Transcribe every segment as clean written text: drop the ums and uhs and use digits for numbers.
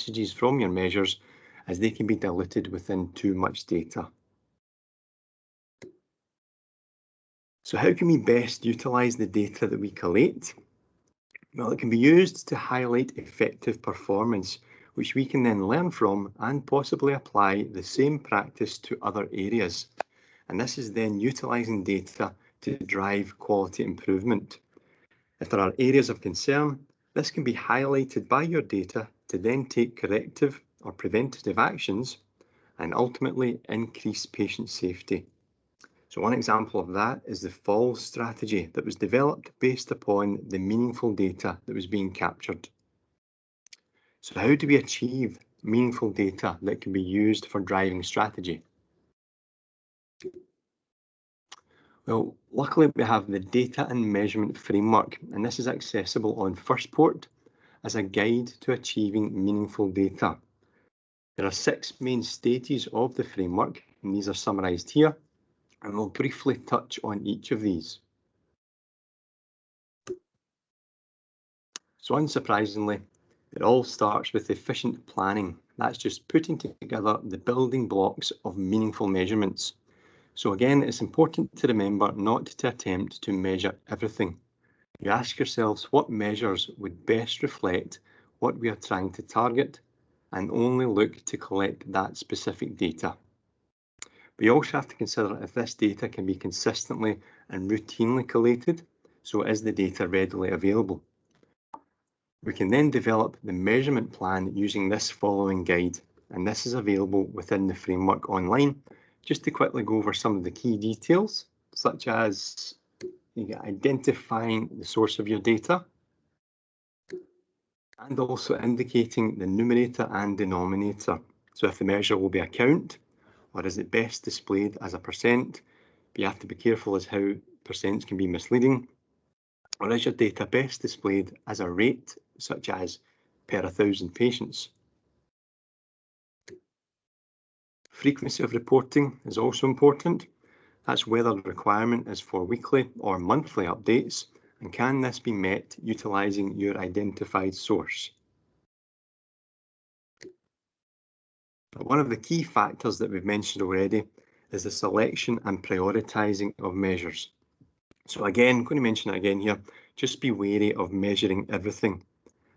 messages from your measures, as they can be diluted within too much data. So how can we best utilise the data that we collate? Well, it can be used to highlight effective performance, which we can then learn from and possibly apply the same practice to other areas. And this is then utilising data to drive quality improvement. If there are areas of concern, this can be highlighted by your data to then take corrective or preventative actions and ultimately increase patient safety. So one example of that is the fall strategy that was developed based upon the meaningful data that was being captured. So how do we achieve meaningful data that can be used for driving strategy? Well, luckily we have the Data and Measurement Framework, and this is accessible on Firstport as a guide to achieving meaningful data. There are 6 main stages of the framework, and these are summarised here, and we'll briefly touch on each of these. So unsurprisingly, it all starts with efficient planning. That's just putting together the building blocks of meaningful measurements. So again, it's important to remember not to attempt to measure everything. You ask yourselves what measures would best reflect what we are trying to target, and only look to collect that specific data. But you also have to consider if this data can be consistently and routinely collated, so is the data readily available. We can then develop the measurement plan using this following guide, and this is available within the framework online. Just to quickly go over some of the key details, such as identifying the source of your data, and also indicating the numerator and denominator. So if the measure will be a count, or is it best displayed as a percent? But you have to be careful as how percents can be misleading. Or is your data best displayed as a rate, such as per 1,000 patients? Frequency of reporting is also important. That's whether the requirement is for weekly or monthly updates, and can this be met utilising your identified source? But one of the key factors that we've mentioned already is the selection and prioritising of measures. So again, I'm going to mention it again here, just be wary of measuring everything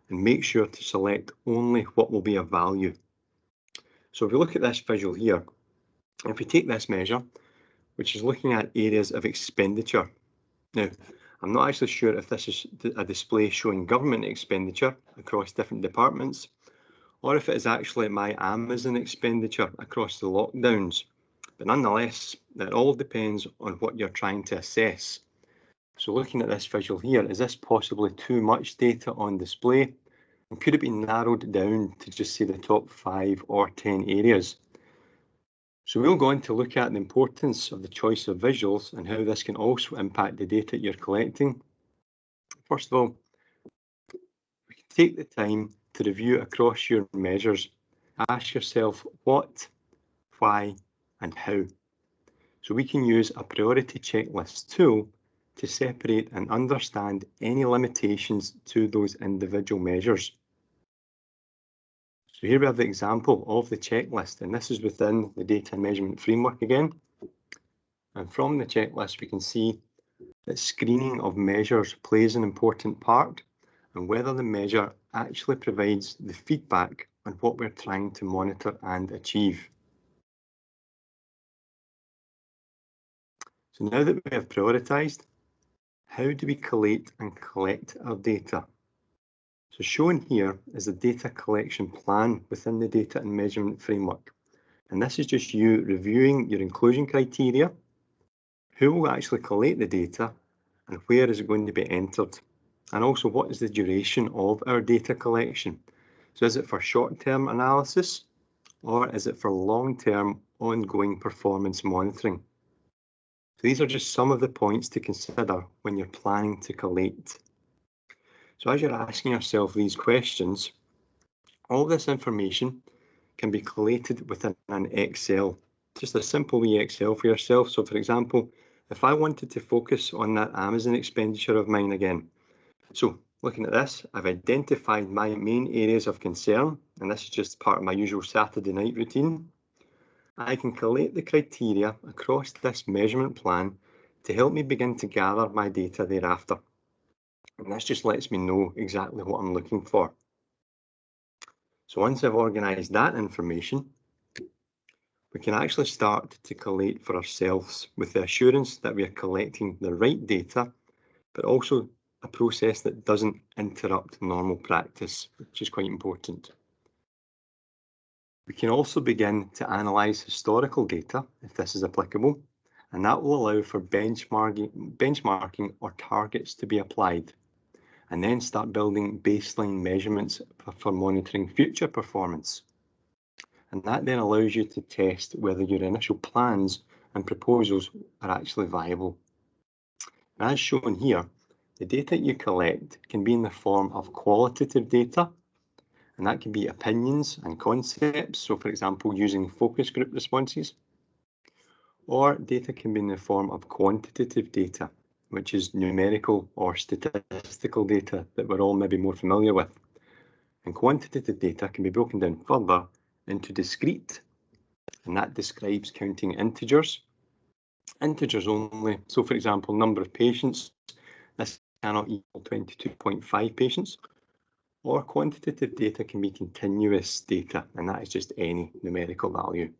and make sure to select only what will be of value. So if we look at this visual here, if we take this measure, which is looking at areas of expenditure. Now, I'm not actually sure if this is a display showing government expenditure across different departments, or if it is actually my Amazon expenditure across the lockdowns. But nonetheless, it all depends on what you're trying to assess. So looking at this visual here, is this possibly too much data on display? And could it be narrowed down to just say the top 5 or 10 areas? So we'll go on to look at the importance of the choice of visuals and how this can also impact the data you're collecting. First of all, we can take the time to review across your measures. Ask yourself what, why, and how. So we can use a priority checklist tool to separate and understand any limitations to those individual measures. So here we have the example of the checklist, and this is within the Data and Measurement Framework again. And from the checklist, we can see that screening of measures plays an important part, and whether the measure actually provides the feedback on what we're trying to monitor and achieve. So now that we have prioritised, how do we collate and collect our data? So shown here is the data collection plan within the Data and Measurement Framework. And this is just you reviewing your inclusion criteria, who will actually collect the data, and where is it going to be entered? And also, what is the duration of our data collection? So is it for short-term analysis, or is it for long-term ongoing performance monitoring? So these are just some of the points to consider when you're planning to collate. So as you're asking yourself these questions, all this information can be collated within an Excel, just a simple wee Excel for yourself. So for example, if I wanted to focus on that Amazon expenditure of mine again, so looking at this, I've identified my main areas of concern, and this is just part of my usual Saturday night routine. I can collate the criteria across this measurement plan to help me begin to gather my data thereafter. And this just lets me know exactly what I'm looking for. So once I've organised that information, we can actually start to collate for ourselves with the assurance that we are collecting the right data, but also a process that doesn't interrupt normal practice, which is quite important. We can also begin to analyse historical data, if this is applicable, and that will allow for benchmarking or targets to be applied, and then start building baseline measurements for monitoring future performance. And that then allows you to test whether your initial plans and proposals are actually viable. And as shown here, the data you collect can be in the form of qualitative data, and that can be opinions and concepts. So for example, using focus group responses, or data can be in the form of quantitative data, which is numerical or statistical data that we're all maybe more familiar with. And quantitative data can be broken down further into discrete, and that describes counting integers only. So for example, number of patients, this cannot equal 22.5 patients. Or quantitative data can be continuous data, and that is just any numerical value.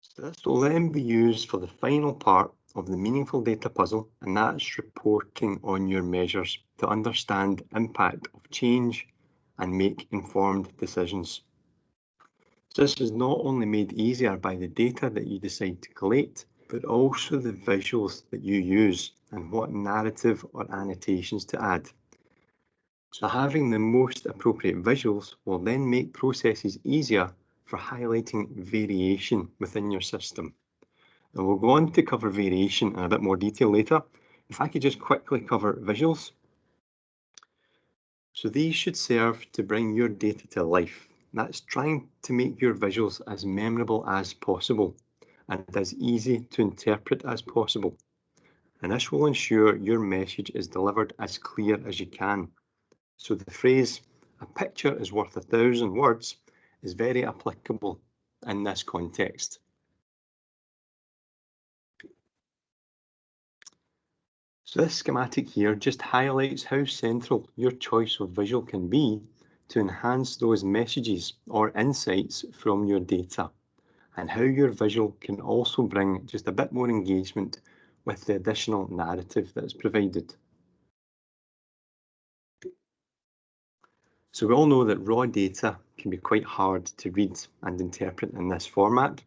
So this will then be used for the final part of the meaningful data puzzle, and that's reporting on your measures to understand impact of change and make informed decisions. So this is not only made easier by the data that you decide to collate, but also the visuals that you use and what narrative or annotations to add. So having the most appropriate visuals will then make processes easier for highlighting variation within your system. And we'll go on to cover variation in a bit more detail later. If I could just quickly cover visuals. So these should serve to bring your data to life. That's trying to make your visuals as memorable as possible and as easy to interpret as possible. And this will ensure your message is delivered as clear as you can. So the phrase, "a picture is worth 1,000 words," is very applicable in this context. So this schematic here just highlights how central your choice of visual can be to enhance those messages or insights from your data, and how your visual can also bring just a bit more engagement with the additional narrative that's provided. So we all know that raw data can be quite hard to read and interpret in this format.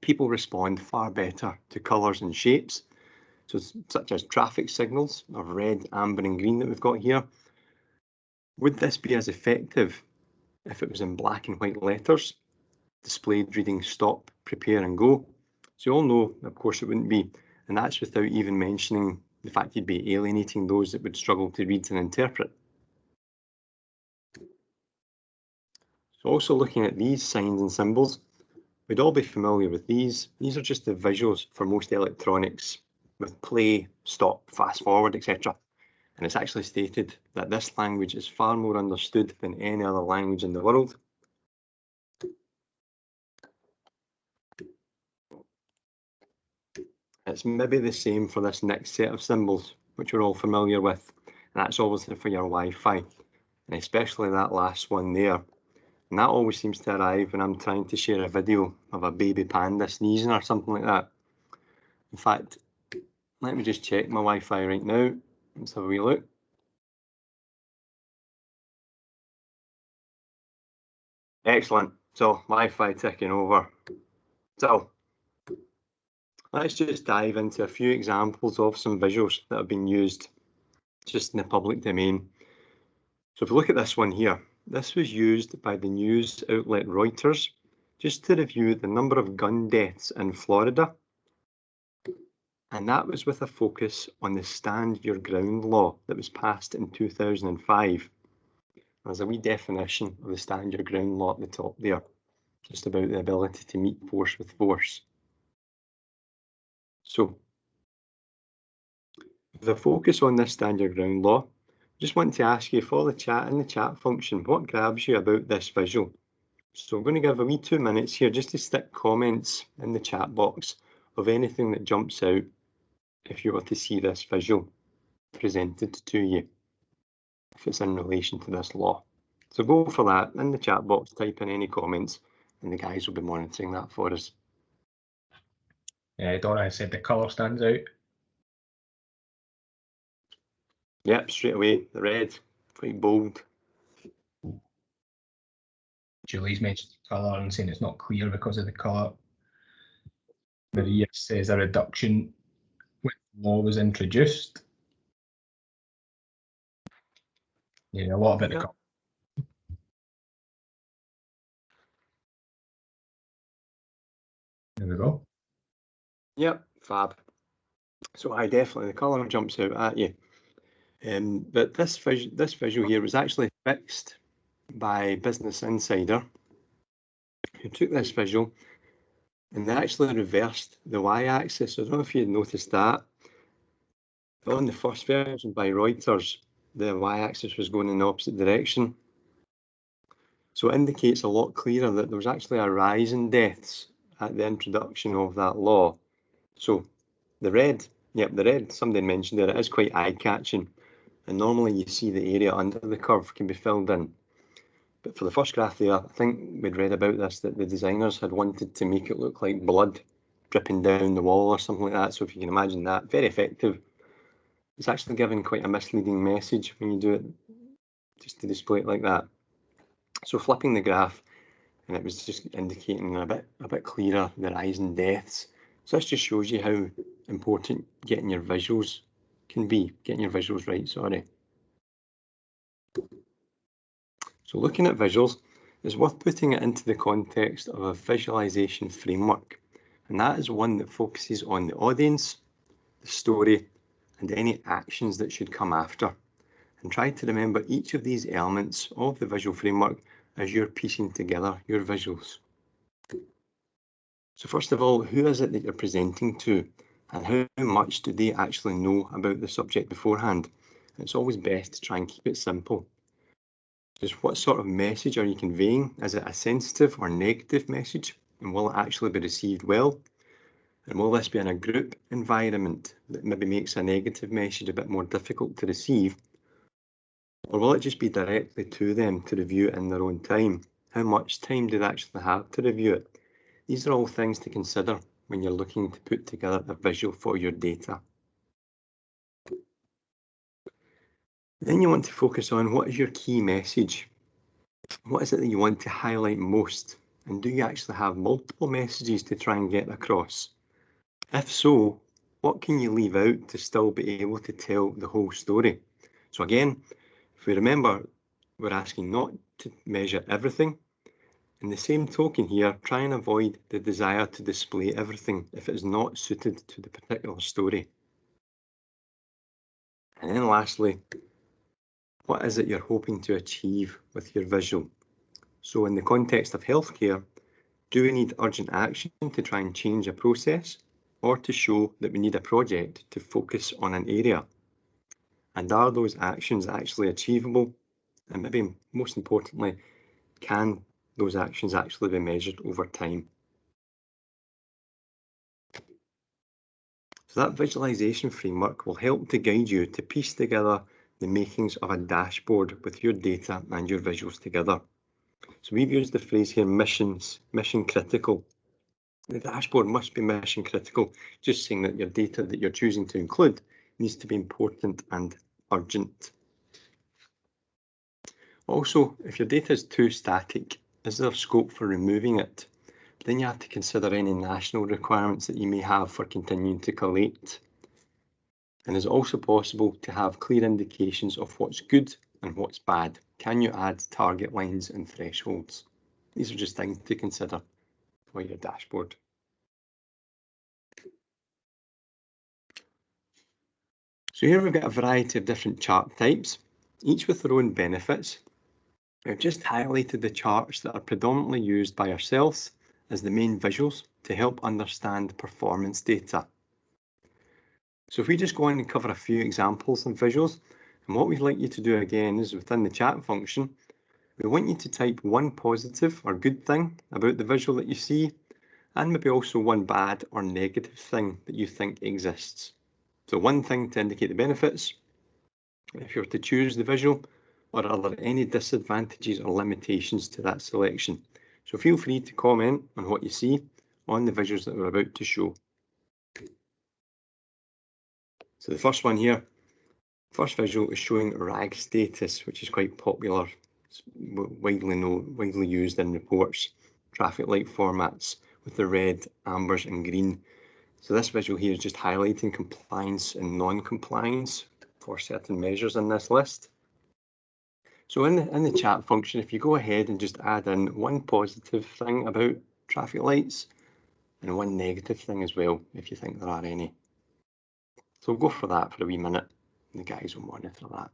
People respond far better to colours and shapes, so such as traffic signals of red, amber and green that we've got here. Would this be as effective if it was in black and white letters, displayed reading stop, prepare and go? So you all know, of course, it wouldn't be, and that's without even mentioning the fact you'd be alienating those that would struggle to read and interpret. So also looking at these signs and symbols, we'd all be familiar with these. These are just the visuals for most electronics with play, stop, fast forward, etc. And it's actually stated that this language is far more understood than any other language in the world. It's maybe the same for this next set of symbols, which we're all familiar with. And that's obviously for your Wi-Fi, and especially that last one there. And that always seems to arrive when I'm trying to share a video of a baby panda sneezing or something like that. In fact, let me just check my Wi-Fi right now. Let's have a wee look. Excellent. So Wi-Fi ticking over. So let's just dive into a few examples of some visuals that have been used just in the public domain. So if we look at this one here, this was used by the news outlet Reuters just to review the number of gun deaths in Florida. And that was with a focus on the Stand Your Ground law that was passed in 2005. There's a wee definition of the Stand Your Ground law at the top there, just about the ability to meet force with force. So With a focus on this stand your ground law, just want to ask you for the chat in the chat function, what grabs you about this visual? So I'm going to give a wee 2 minutes here just to stick comments in the chat box of anything that jumps out if you were to see this visual presented to you, if it's in relation to this law. So go for that in the chat box, type in any comments, and the guys will be monitoring that for us. Donna said the colour stands out. Yep, straight away, the red, quite bold. Julie's mentioned the colour and saying it's not clear because of the colour. Maria says a reduction when the law was introduced. Yeah, a lot about the colour. There we go. Yep, fab. So definitely the colour jumps out at you. But this visual here was actually fixed by Business Insider, who took this visual and they actually reversed the y-axis. I don't know if you'd noticed that. But on the first version by Reuters, the y-axis was going in the opposite direction. So it indicates a lot clearer that there was actually a rise in deaths at the introduction of that law. So the red, somebody mentioned there, it is quite eye-catching. And normally you see the area under the curve can be filled in. But for the first graph there, I think we'd read about this, that the designers had wanted to make it look like blood dripping down the wall or something like that. So if you can imagine that, very effective. It's actually giving quite a misleading message when you do it, just to display it like that. So flipping the graph, and it was just indicating a bit clearer the rise in deaths. So this just shows you how important getting your visuals can be, getting your visuals right, sorry. So looking at visuals is worth putting it into the context of a visualization framework. And that is one that focuses on the audience, the story, and any actions that should come after. And try to remember each of these elements of the visual framework as you're piecing together your visuals. So first of all, who is it that you're presenting to, and how much do they actually know about the subject beforehand? It's always best to try and keep it simple. Just what sort of message are you conveying? Is it a sensitive or negative message? And will it actually be received well? And will this be in a group environment that maybe makes a negative message a bit more difficult to receive? Or will it just be directly to them to review it in their own time? How much time do they actually have to review it? These are all things to consider when you're looking to put together a visual for your data. Then you want to focus on what is your key message? What is it that you want to highlight most? And do you actually have multiple messages to try and get across? If so, what can you leave out to still be able to tell the whole story? So again, if we remember, we're asking not to measure everything. In the same token here, try and avoid the desire to display everything if it is not suited to the particular story. And then lastly, what is it you're hoping to achieve with your visual? So in the context of healthcare, do we need urgent action to try and change a process, or to show that we need a project to focus on an area? And are those actions actually achievable? And maybe most importantly, can those actions actually be measured over time? So that visualization framework will help to guide you to piece together the makings of a dashboard with your data and your visuals together. So we've used the phrase here, mission critical. The dashboard must be mission critical, just saying that your data that you're choosing to include needs to be important and urgent. Also, if your data is too static, is there scope for removing it? Then you have to consider any national requirements that you may have for continuing to collate. And is it also possible to have clear indications of what's good and what's bad? Can you add target lines and thresholds? These are just things to consider for your dashboard. So here we've got a variety of different chart types, each with their own benefits. We've just highlighted the charts that are predominantly used by ourselves as the main visuals to help understand performance data. So if we just go on and cover a few examples of visuals, and what we'd like you to do again is within the chat function, we want you to type one positive or good thing about the visual that you see, and maybe also one bad or negative thing that you think exists. So one thing to indicate the benefits, if you were to choose the visual, or are there any disadvantages or limitations to that selection? So feel free to comment on what you see on the visuals that we're about to show. So the first one here, first visual is showing RAG status, which is quite popular. It's widely used in reports, traffic light formats with the red, ambers and green. So this visual here is just highlighting compliance and non-compliance for certain measures in this list. So in the chat function, if you go ahead and just add in one positive thing about traffic lights and one negative thing as well, if you think there are any. So we'll go for that for a wee minute. The guys will monitor that.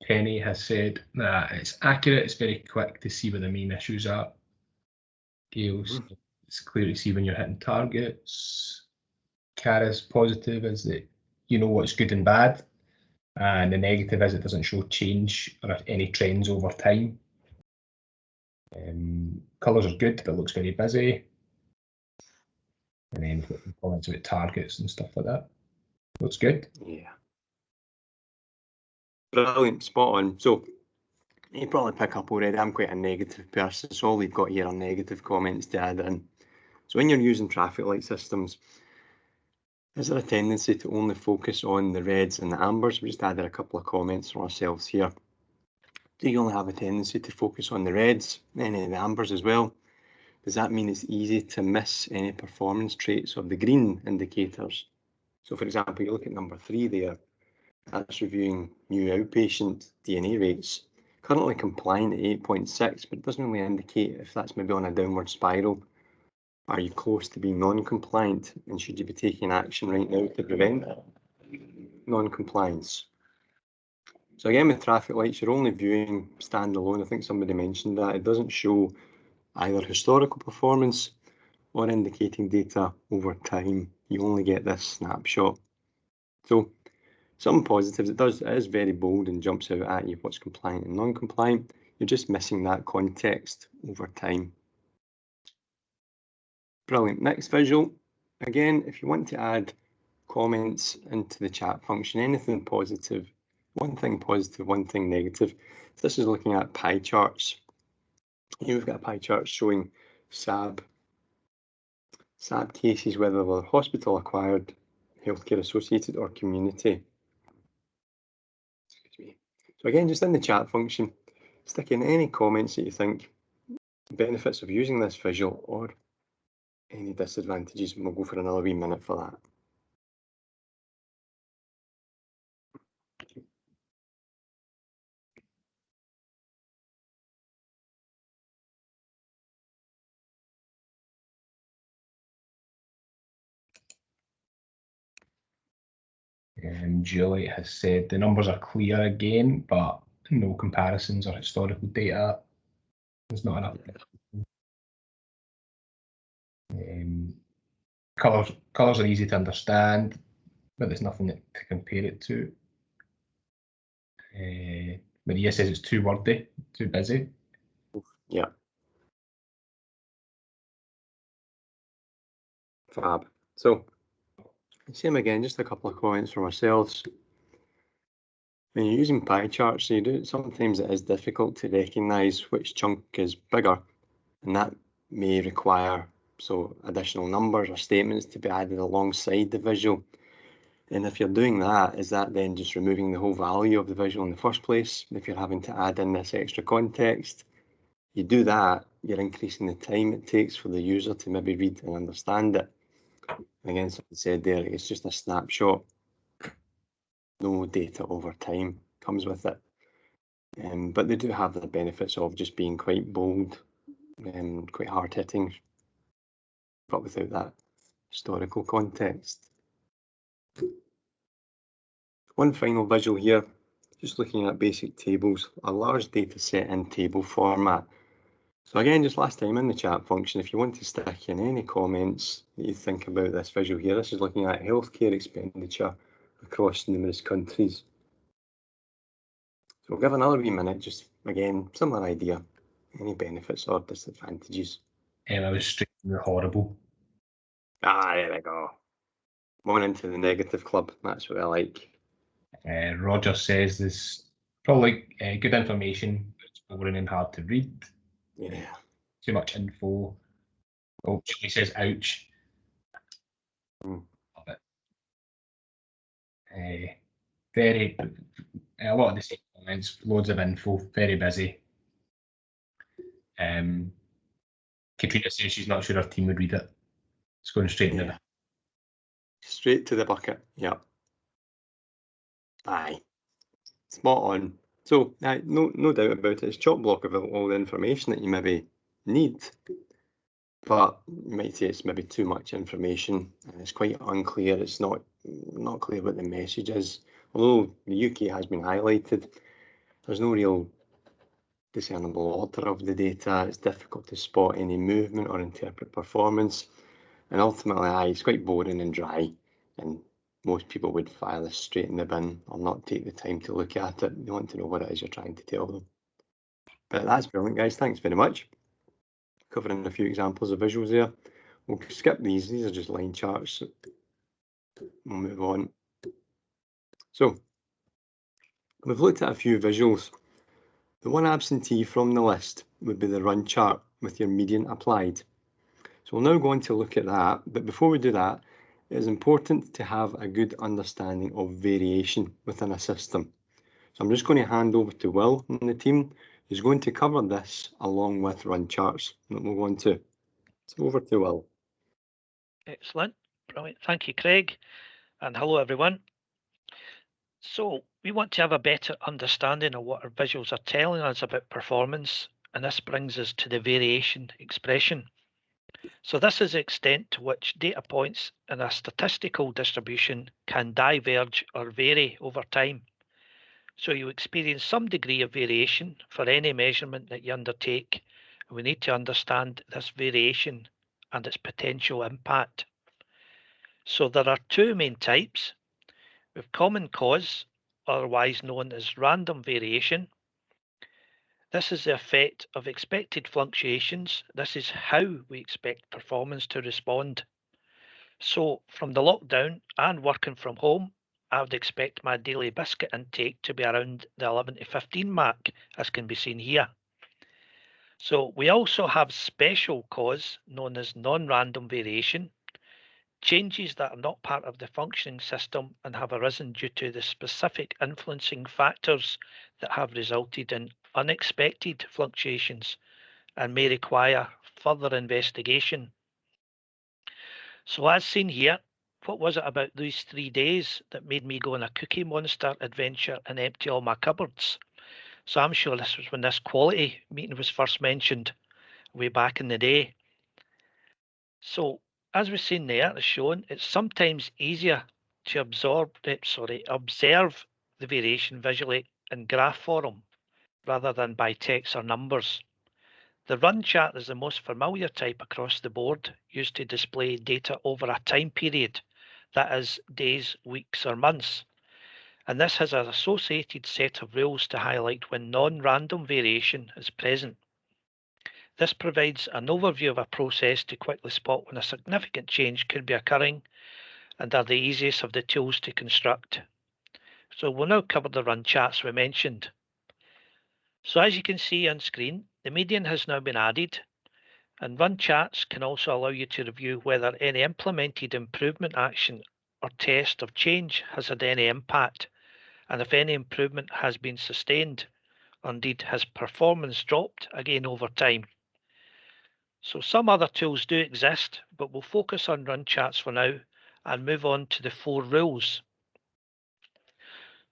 Penny has said that it's accurate, it's very quick to see where the main issues are. Gail said it's clear to see when you're hitting targets. Kara's positive is that you know what's good and bad, and the negative is it doesn't show change or any trends over time. Colours are good, but it looks very busy. And then comments about targets and stuff like that. Looks good. Yeah. Brilliant, spot on. So you probably pick up already, I'm quite a negative person, so all we've got here are negative comments to add in. So when you're using traffic light systems, is there a tendency to only focus on the reds and the ambers? We just added a couple of comments from ourselves here. Do you only have a tendency to focus on the reds, any of the ambers as well? Does that mean it's easy to miss any performance traits of the green indicators? So for example, you look at number 3 there, that's reviewing new outpatient DNA rates. Currently compliant at 8.6, but it doesn't really indicate if that's maybe on a downward spiral. Are you close to being non-compliant, and should you be taking action right now to prevent non-compliance? So again, with traffic lights, you're only viewing standalone. I think somebody mentioned that. It doesn't show either historical performance or indicating data over time. You only get this snapshot. So some positives, it is very bold and jumps out at you what's compliant and non-compliant. You're just missing that context over time. Brilliant. Next visual. Again, if you want to add comments into the chat function, anything positive, one thing positive, one thing negative. So this is looking at pie charts. Here we've got a pie chart showing SAB cases, whether they're hospital acquired, healthcare associated or community. Excuse me. So again, just in the chat function, stick in any comments that you think benefits of using this visual or any disadvantages, and we'll go for another wee minute for that. Julie has said the numbers are clear again, but no comparisons or historical data. There's not enough. Colours are easy to understand, but there's nothing to compare it to. Maria says it's too wordy, too busy. Yeah. Fab. So, same again, just a couple of comments from ourselves. When you're using pie charts, sometimes it is difficult to recognise which chunk is bigger, and that may require additional numbers or statements to be added alongside the visual. And if you're doing that, is that then just removing the whole value of the visual in the first place? If you're having to add in this extra context, you do that, you're increasing the time it takes for the user to maybe read and understand it. Again, something said there, it's just a snapshot. No data over time comes with it. But they do have the benefits of just being quite bold and quite hard-hitting, but without that historical context. One final visual here just looking at basic tables, a large data set in table format. So again, just last time in the chat function, if you want to stick in any comments that you think about this visual here, this is looking at healthcare expenditure across numerous countries. So we'll give another wee minute, just again, similar idea, any benefits or disadvantages. I was straight to the horrible. Ah, there we go. One into the negative club, that's what I like. Roger says there's probably good information, but it's boring and hard to read. Yeah. Too much info. Oh, Julie says, ouch. Love it. Very, a lot of the same comments, loads of info, very busy. Katrina says she's not sure her team would read it. It's going straight into the... Straight to the bucket, yeah. Aye, spot on. So, no doubt about it, it's chock block of all the information that you maybe need. But you might say it's maybe too much information and it's quite unclear. It's not clear what the message is. Although the UK has been highlighted, there's no real discernible order of the data. It's difficult to spot any movement or interpret performance. And ultimately, it's quite boring and dry. And most people would file this straight in the bin or not take the time to look at it. They want to know what it is you're trying to tell them. But that's brilliant, guys. Thanks very much. Covering a few examples of visuals there. We'll skip these. These are just line charts. We'll move on. So we've looked at a few visuals. The one absentee from the list would be the run chart with your median applied. So we'll now go on to look at that. But before we do that, it is important to have a good understanding of variation within a system. So I'm just going to hand over to Will and the team, who's going to cover this along with run charts that we'll go on to. So over to Will. Excellent. Brilliant. Thank you, Craig. And hello, everyone. So we want to have a better understanding of what our visuals are telling us about performance. And this brings us to the variation expression. So this is the extent to which data points in a statistical distribution can diverge or vary over time. So you experience some degree of variation for any measurement that you undertake. And we need to understand this variation and its potential impact. So there are two main types. We have common cause, otherwise known as random variation. This is the effect of expected fluctuations. This is how we expect performance to respond. So from the lockdown and working from home, I would expect my daily biscuit intake to be around the 11 to 15 mark, as can be seen here. So we also have special cause, known as non-random variation. Changes that are not part of the functioning system and have arisen due to the specific influencing factors that have resulted in unexpected fluctuations and may require further investigation. So as seen here, what was it about these 3 days that made me go on a Cookie Monster adventure and empty all my cupboards? So I'm sure this was when this quality meeting was first mentioned way back in the day. So as we've seen there, as shown, it's sometimes easier to observe the variation visually in graph form rather than by text or numbers. The run chart is the most familiar type across the board, used to display data over a time period, that is, days, weeks, or months. And this has an associated set of rules to highlight when non-random variation is present. This provides an overview of a process to quickly spot when a significant change could be occurring and are the easiest of the tools to construct. So we'll now cover the run charts we mentioned. So as you can see on screen, the median has now been added, and run charts can also allow you to review whether any implemented improvement action or test of change has had any impact, and if any improvement has been sustained, or indeed has performance dropped again over time. So some other tools do exist, but we'll focus on run charts for now and move on to the 4 rules.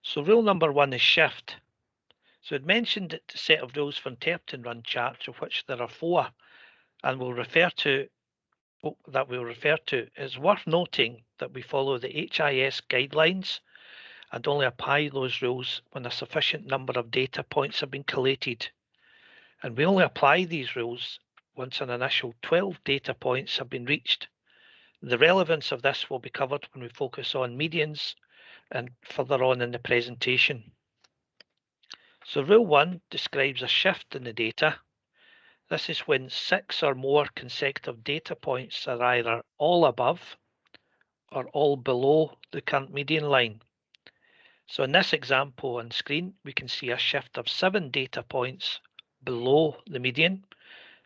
So rule number 1 is shift. So it mentioned the set of rules for interpreting run charts, of which there are 4, and we'll refer to. It's worth noting that we follow the HIS guidelines, and only apply those rules when a sufficient number of data points have been collated. And we only apply these rules once an initial 12 data points have been reached. The relevance of this will be covered when we focus on medians and further on in the presentation. So rule 1 describes a shift in the data. This is when 6 or more consecutive data points are either all above or all below the current median line. So in this example on screen, we can see a shift of 7 data points below the median.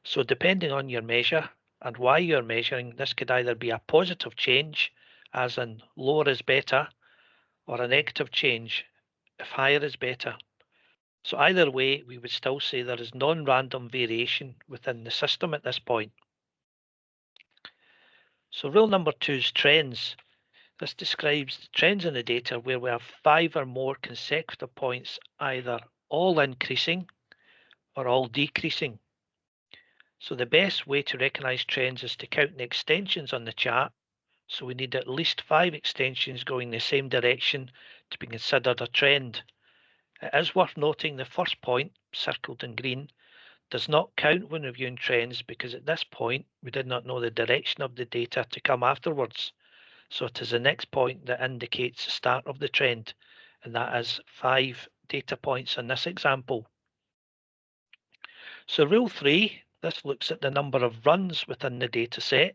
So depending on your measure and why you're measuring, this could either be a positive change, as in lower is better, or a negative change, if higher is better. So either way, we would still say there is non-random variation within the system at this point. So rule number 2 is trends. This describes the trends in the data where we have 5 or more consecutive points either all increasing or all decreasing. So the best way to recognize trends is to count the extensions on the chart. So we need at least 5 extensions going the same direction to be considered a trend. It is worth noting the first point, circled in green, does not count when reviewing trends because at this point we did not know the direction of the data to come afterwards. So it is the next point that indicates the start of the trend, and that is 5 data points in this example. So rule 3, this looks at the number of runs within the data set.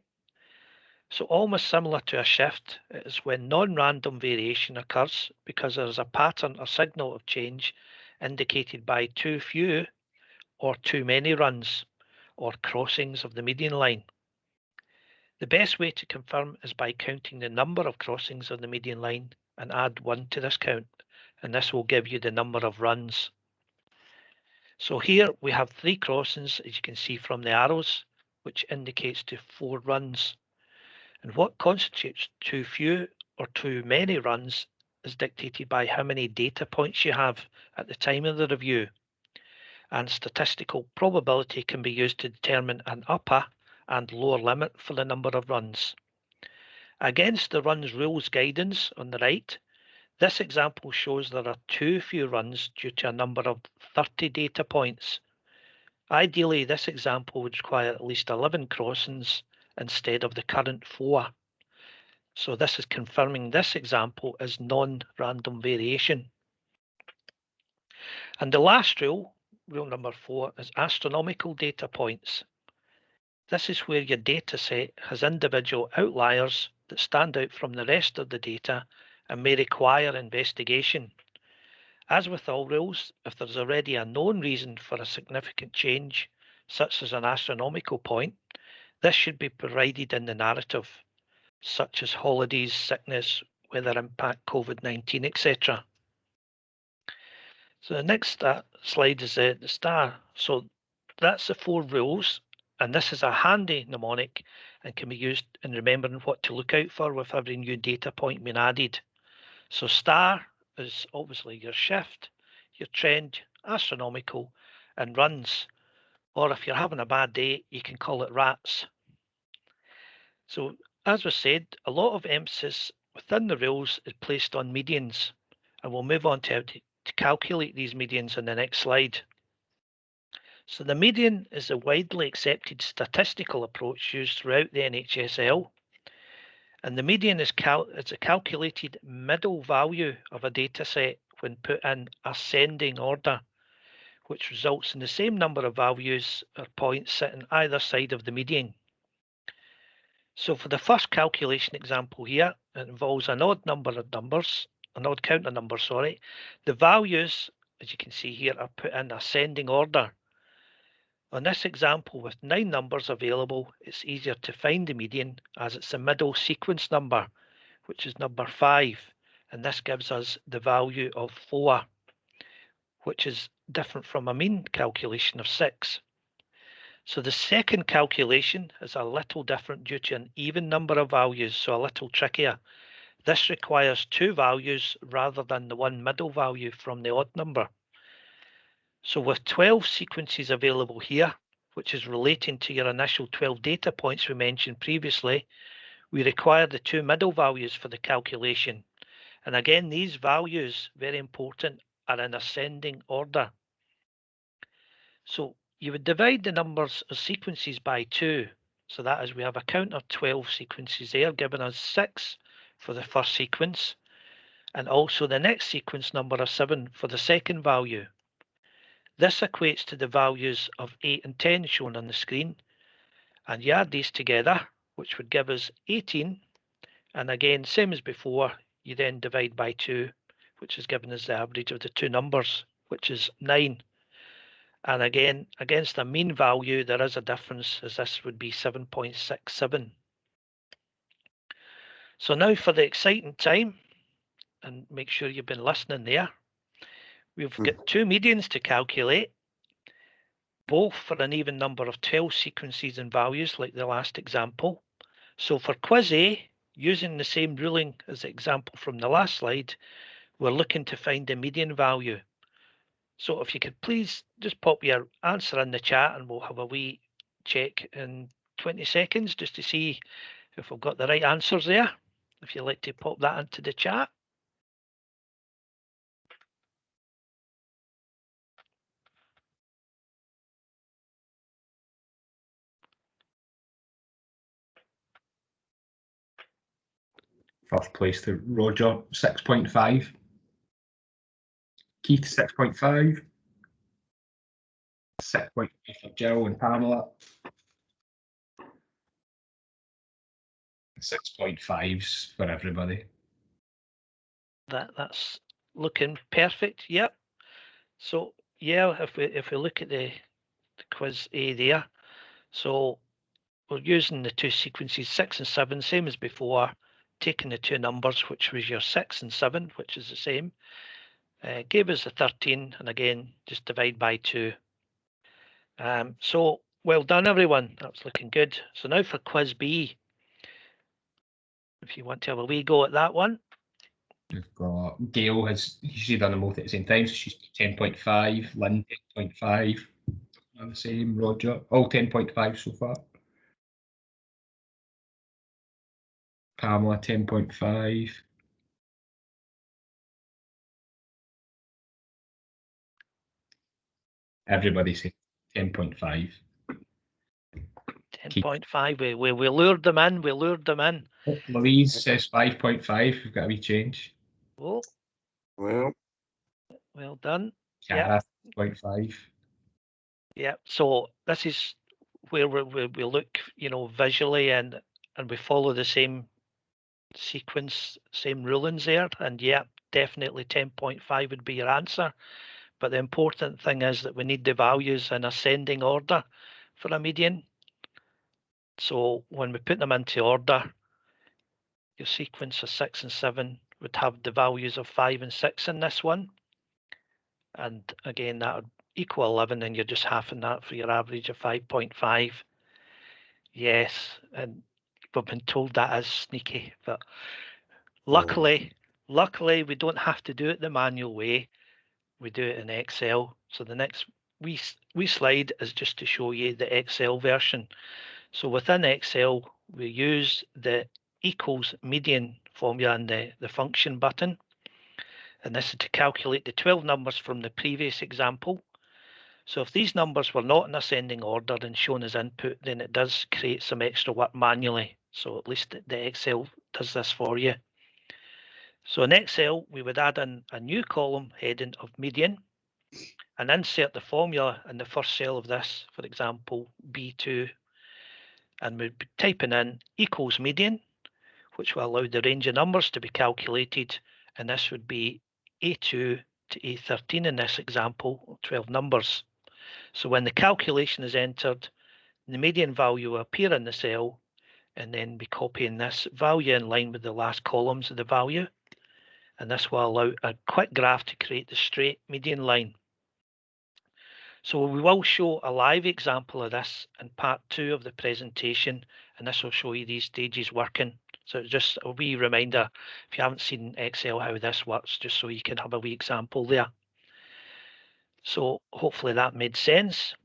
So almost similar to a shift, it is when non-random variation occurs because there is a pattern or signal of change indicated by too few or too many runs or crossings of the median line. The best way to confirm is by counting the number of crossings of the median line and add 1 to this count, and this will give you the number of runs. So here we have 3 crossings, as you can see from the arrows, which indicates to 4 runs. And what constitutes too few or too many runs is dictated by how many data points you have at the time of the review. And statistical probability can be used to determine an upper and lower limit for the number of runs. Against the runs rules guidance on the right, this example shows there are too few runs due to a number of 30 data points. Ideally, this example would require at least 11 crossings instead of the current 4. So this is confirming this example is non-random variation. And the last rule, rule number 4, is astronomical data points. This is where your data set has individual outliers that stand out from the rest of the data and may require investigation. As with all rules, if there's already a known reason for a significant change, such as an astronomical point, this should be provided in the narrative, such as holidays, sickness, weather impact, COVID-19, etc. So the next slide is the star. So that's the 4 rules, and this is a handy mnemonic and can be used in remembering what to look out for with every new data point being added. So star is obviously your shift, your trend, astronomical, and runs. Or if you're having a bad day, you can call it rats. So as was said, a lot of emphasis within the rules is placed on medians, and we'll move on to how to calculate these medians in the next slide. So the median is a widely accepted statistical approach used throughout the NHSL, and the median is a calculated middle value of a data set when put in ascending order, which results in the same number of values or points sitting either side of the median. So for the first calculation example here, it involves an odd count of numbers, The values, as you can see here, are put in ascending order. On this example with 9 numbers available, it's easier to find the median as it's the middle sequence number, which is number 5, and this gives us the value of 4, which is different from a mean calculation of 6. So the second calculation is a little different due to an even number of values, so a little trickier. This requires 2 values rather than the 1 middle value from the odd number. So with 12 sequences available here, which is relating to your initial 12 data points we mentioned previously, we require the 2 middle values for the calculation. And again, these values, very important, are in ascending order. So you would divide the numbers of sequences by 2. So that is, we have a count of 12 sequences there, giving us 6 for the first sequence, and also the next sequence number of 7 for the second value. This equates to the values of 8 and 10 shown on the screen, and you add these together, which would give us 18, and again, same as before, you then divide by 2, which is giving us the average of the two numbers, which is 9. And again, against a mean value, there is a difference, as this would be 7.67. So now for the exciting time, and make sure you've been listening there. We've got two medians to calculate, both for an even number of 12 sequences and values like the last example. So for quiz A, using the same ruling as the example from the last slide, we're looking to find the median value. So if you could please just pop your answer in the chat and we'll have a wee check in 20 seconds just to see if we've got the right answers there. If you'd like to pop that into the chat. First place to Roger, 6.5. Keith, 6.5. 6.5 for Jill and Pamela. 6.5s for everybody. That's looking perfect. Yep. So yeah, if we look at the quiz A there, so we're using the two sequences 6 and 7, same as before, taking the two numbers, which was your 6 and 7, which is the same, gave us the 13, and again just divide by 2. So well done everyone, that's looking good. So now for quiz B, if you want to have a wee go at that one. We've got Gail has usually done them both at the same time, so she's 10.5, Lynn 10.5, the same, Roger, all 10.5 so far. Pamela 10.5. Everybody say 10.5. 10.5, we lured them in, we lured them in. Louise says 5.5, we've got a wee change. Oh, Well done. Cara 0.5. Yeah, so this is where we look, you know, visually and we follow the same sequence, same rulings there, and yeah, definitely 10.5 would be your answer. But the important thing is that we need the values in ascending order for a median. So when we put them into order, your sequence of 6 and 7 would have the values of 5 and 6 in this one. And again, that would equal 11, and you're just halving that for your average of 5.5. Yes, and we've been told that is sneaky, but luckily we don't have to do it the manual way. We do it in Excel. So the next wee slide is just to show you the Excel version. So within Excel, we use the equals median formula in the function button. And this is to calculate the 12 numbers from the previous example. So if these numbers were not in ascending order and shown as input, then it does create some extra work manually. So at least the Excel does this for you. So in Excel, we would add in a new column heading of median and insert the formula in the first cell of this, for example, B2. And we'd be typing in equals median, which will allow the range of numbers to be calculated. And this would be A2 to A13 in this example, 12 numbers. So when the calculation is entered, the median value will appear in the cell, and then be copying this value in line with the last columns of the value. And this will allow a quick graph to create the straight median line. So we will show a live example of this in part 2 of the presentation, and this will show you these stages working. So it's just a wee reminder, if you haven't seen Excel, how this works, just so you can have a wee example there. So hopefully that made sense.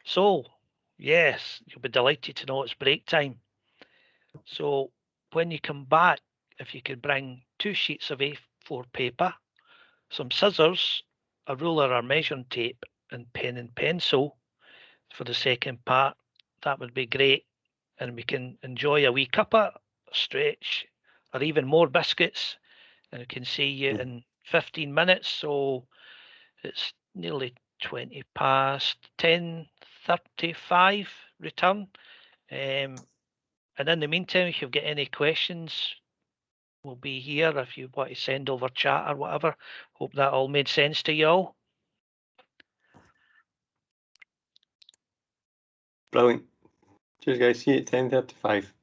So yes, you'll be delighted to know it's break time. So when you come back, if you could bring 2 sheets of A4 A4 paper, some scissors, a ruler or measuring tape, and pen and pencil for the second part, that would be great. And we can enjoy a wee cuppa, stretch, or even more biscuits. And we can see you in 15 minutes. So it's nearly 20 past 10:35 return. And in the meantime, if you've got any questions, we'll be here if you want to send over chat or whatever. Hope that all made sense to you all. Brilliant. Cheers, guys. See you at 10:35.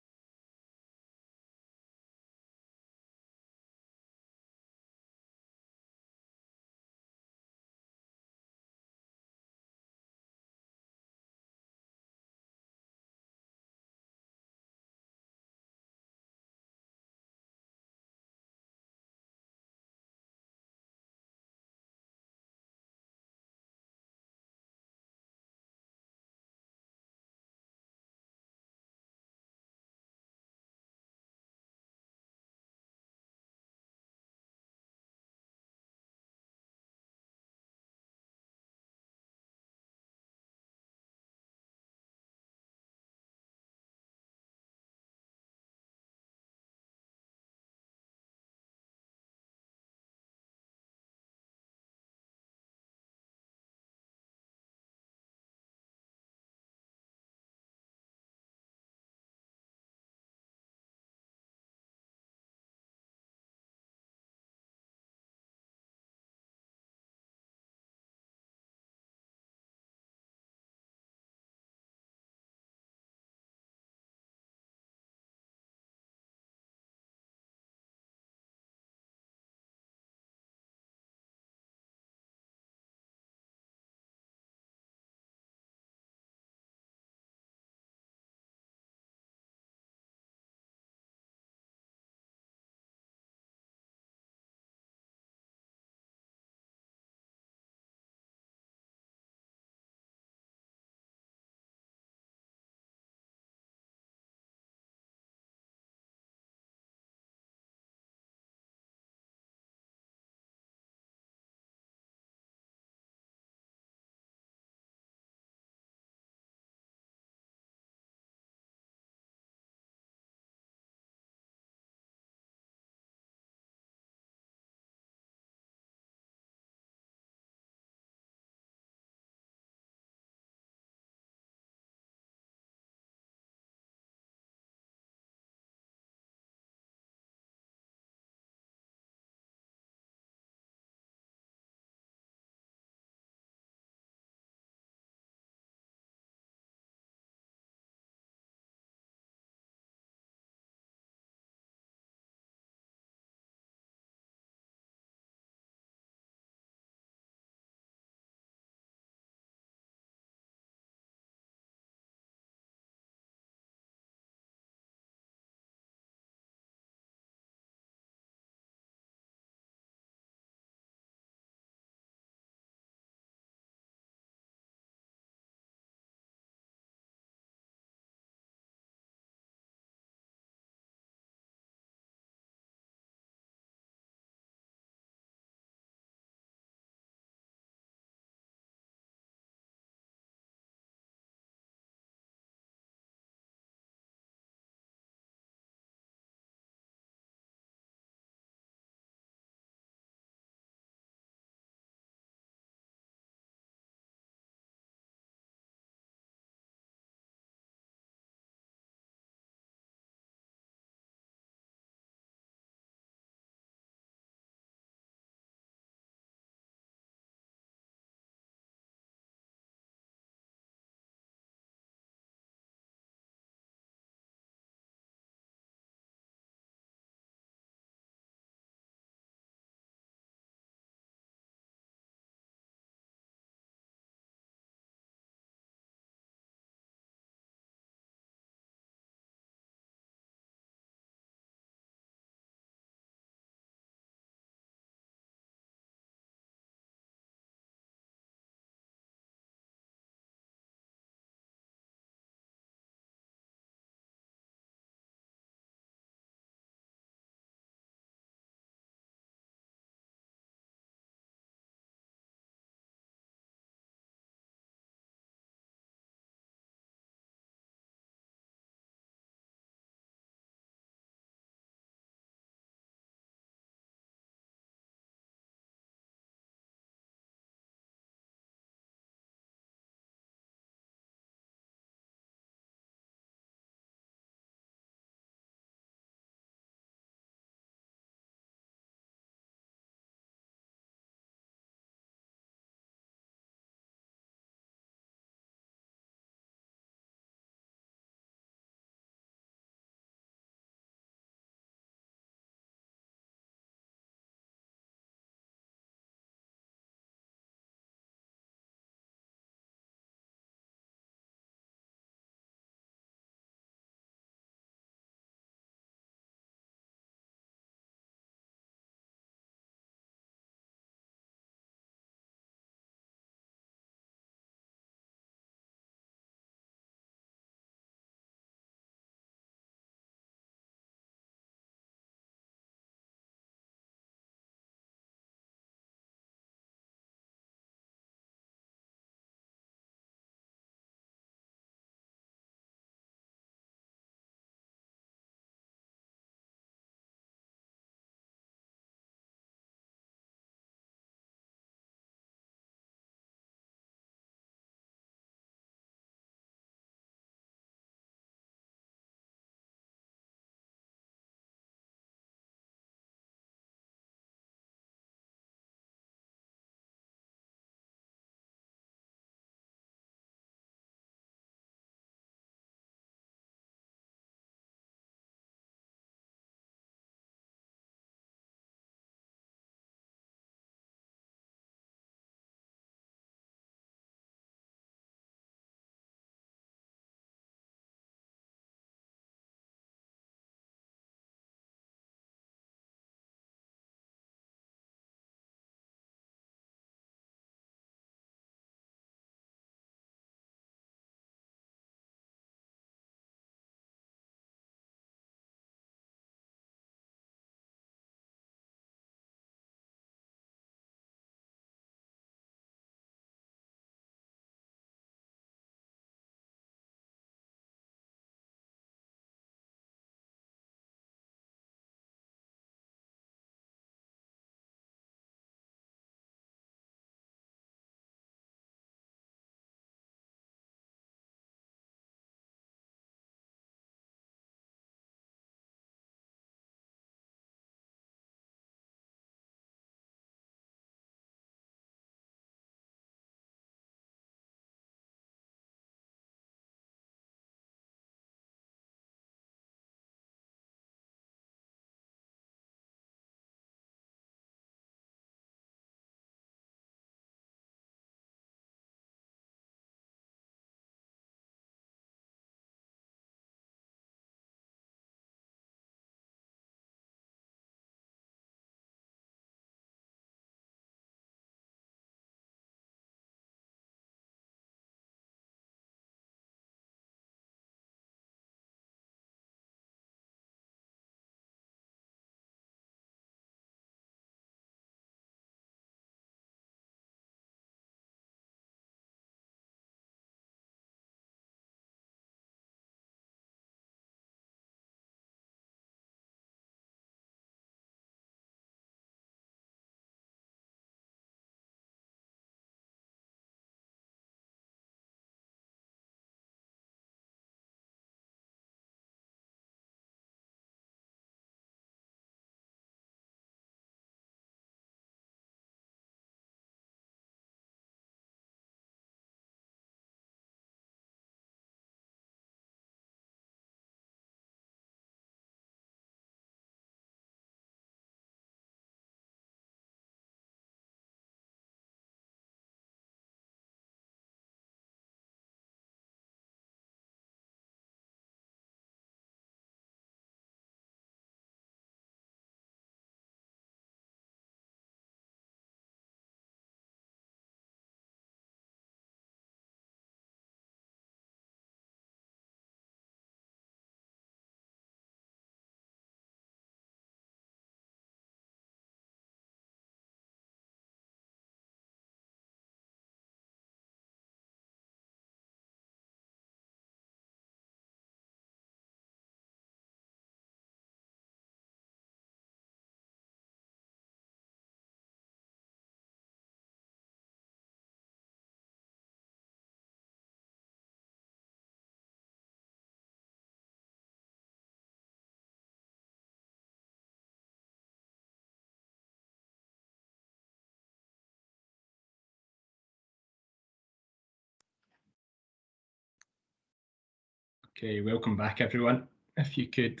Okay, welcome back everyone. If you could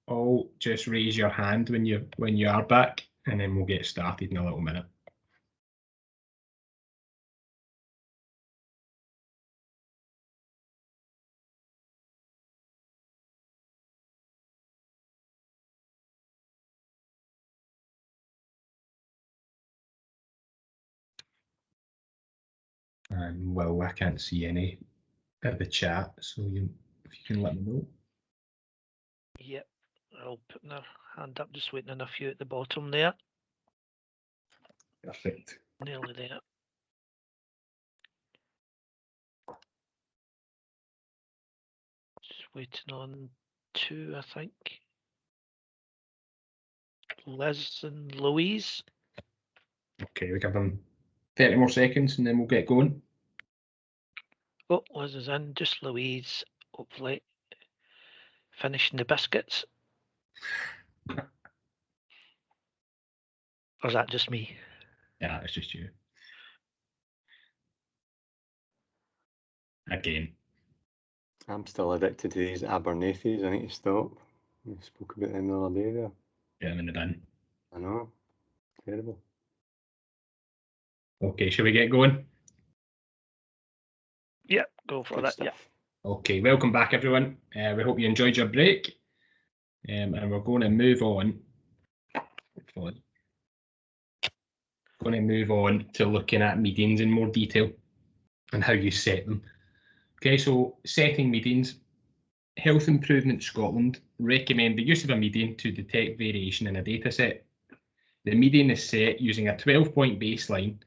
all just raise your hand when you are back, and then we'll get started in a little minute. And well, I can't see any of the chat, so if you can let me know. Yep, I'll put my hand up, just waiting on a few at the bottom there. Perfect. Nearly there. Just waiting on 2, I think. Liz and Louise. Okay, we give them 30 more seconds and then we'll get going. Oh, Liz is in, just Louise, hopefully finishing the biscuits. Or is that just me? Yeah, it's just you. Again. I'm still addicted to these Abernethys. I need to stop. We spoke about them the other day there. Get them in the bin. I know. Terrible. Okay, shall we get going? Yep, go for Good that. stuff. Yep. Okay, welcome back everyone. We hope you enjoyed your break. And we're going to move on. Going to move on to looking at medians in more detail and how you set them. Okay, so setting medians. Health Improvement Scotland recommend the use of a median to detect variation in a data set. The median is set using a 12-point baseline,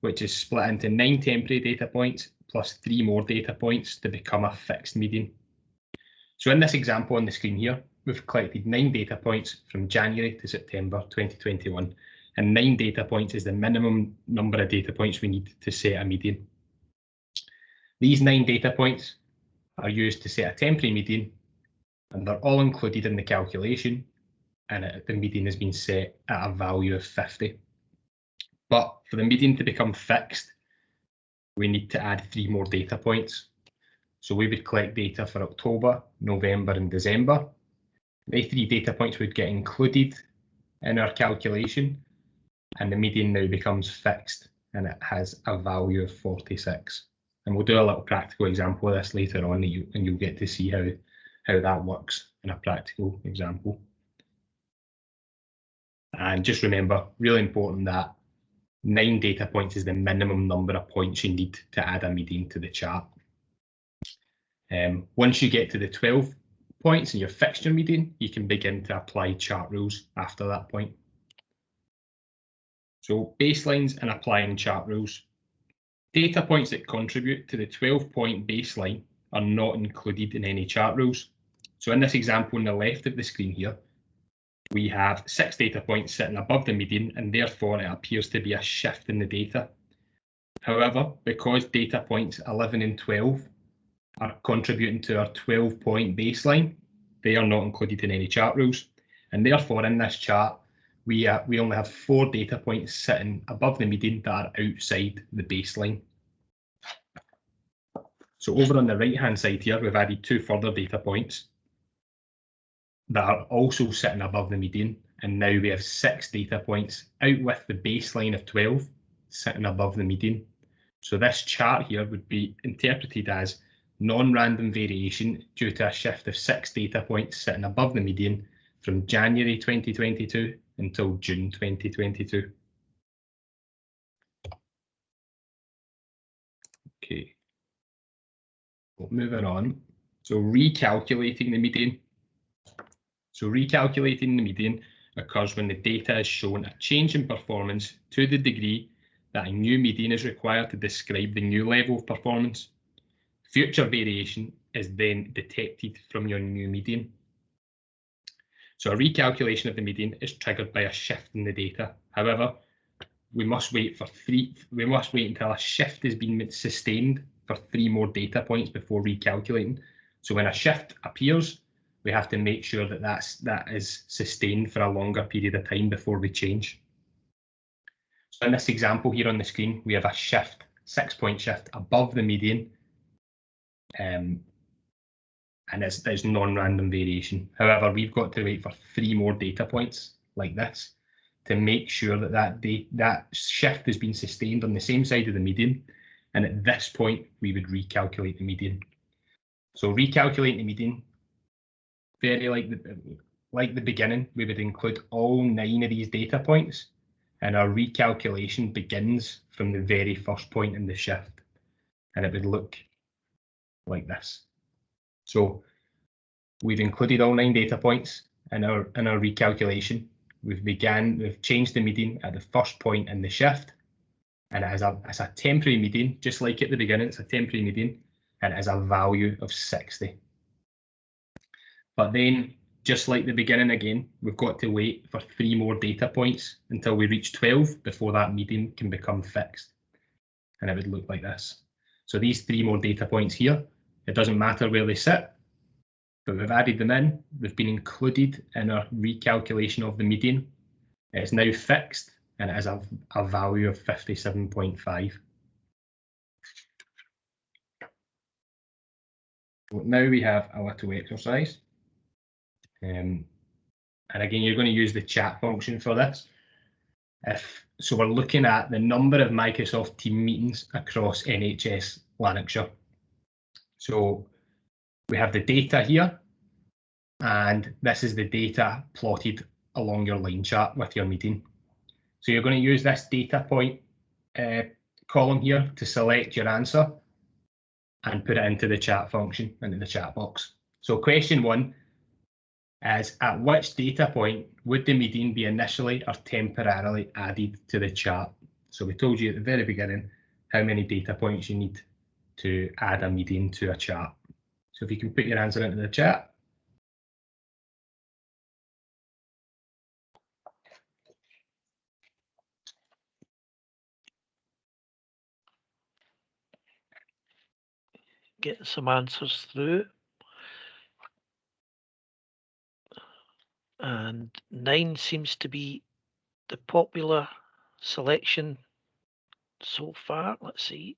which is split into 9 temporary data points plus 3 more data points to become a fixed median. So in this example on the screen here, we've collected 9 data points from January to September 2021, and 9 data points is the minimum number of data points we need to set a median. These 9 data points are used to set a temporary median, and they're all included in the calculation, and the median has been set at a value of 50. But for the median to become fixed, we need to add 3 more data points. So we would collect data for October, November and December. The 3 data points would get included in our calculation, and the median now becomes fixed, and it has a value of 46. And we'll do a little practical example of this later on, and you'll get to see how that works in a practical example. And just remember, really important, that 9 data points is the minimum number of points you need to add a median to the chart. Once you get to the 12 points and you've fixed your median, you can begin to apply chart rules after that point. So baselines and applying chart rules. Data points that contribute to the 12-point baseline are not included in any chart rules. So in this example on the left of the screen here, we have 6 data points sitting above the median, and therefore it appears to be a shift in the data. However, because data points 11 and 12 are contributing to our 12-point baseline, they are not included in any chart rules. And therefore in this chart, we only have 4 data points sitting above the median that are outside the baseline. So over on the right-hand side here, we've added 2 further data points that are also sitting above the median, and now we have 6 data points out with the baseline of 12 sitting above the median. So this chart here would be interpreted as non-random variation due to a shift of 6 data points sitting above the median from January 2022 until June 2022. Okay, well, moving on. So recalculating the median. So recalculating the median occurs when the data is shown a change in performance to the degree that a new median is required to describe the new level of performance. Future variation is then detected from your new median. So a recalculation of the median is triggered by a shift in the data. However, we must wait until a shift has been sustained for 3 more data points before recalculating. So when a shift appears, we have to make sure that that is sustained for a longer period of time before we change. So in this example here on the screen, we have a shift, 6-point shift above the median. and there's non-random variation. However, we've got to wait for 3 more data points like this to make sure that that shift has been sustained on the same side of the median. And at this point, we would recalculate the median. So recalculating the median, very like the beginning, we would include all 9 of these data points, and our recalculation begins from the very first point in the shift, and it would look like this. So we've included all 9 data points in our recalculation. We've changed the median at the first point in the shift, and it has a temporary median, just like at the beginning, it's a temporary median, and it has a value of 60. But then, just like the beginning again, we've got to wait for 3 more data points until we reach 12 before that median can become fixed. And it would look like this. So these 3 more data points here, it doesn't matter where they sit, but we've added them in. They've been included in our recalculation of the median. It's now fixed, and it has a value of 57.5. Now we have a little exercise. And again, you're going to use the chat function for this. So we're looking at the number of Microsoft Teams meetings across NHS Lanarkshire. So we have the data here, and this is the data plotted along your line chart with your meeting. So you're going to use this data point column here to select your answer and put it into the chat function, into the chat box. So question 1 is, at which data point would the median be initially or temporarily added to the chart? So we told you at the very beginning how many data points you need to add a median to a chart. So if you can put your answer into the chat. Get some answers through. And 9 seems to be the popular selection so far. Let's see.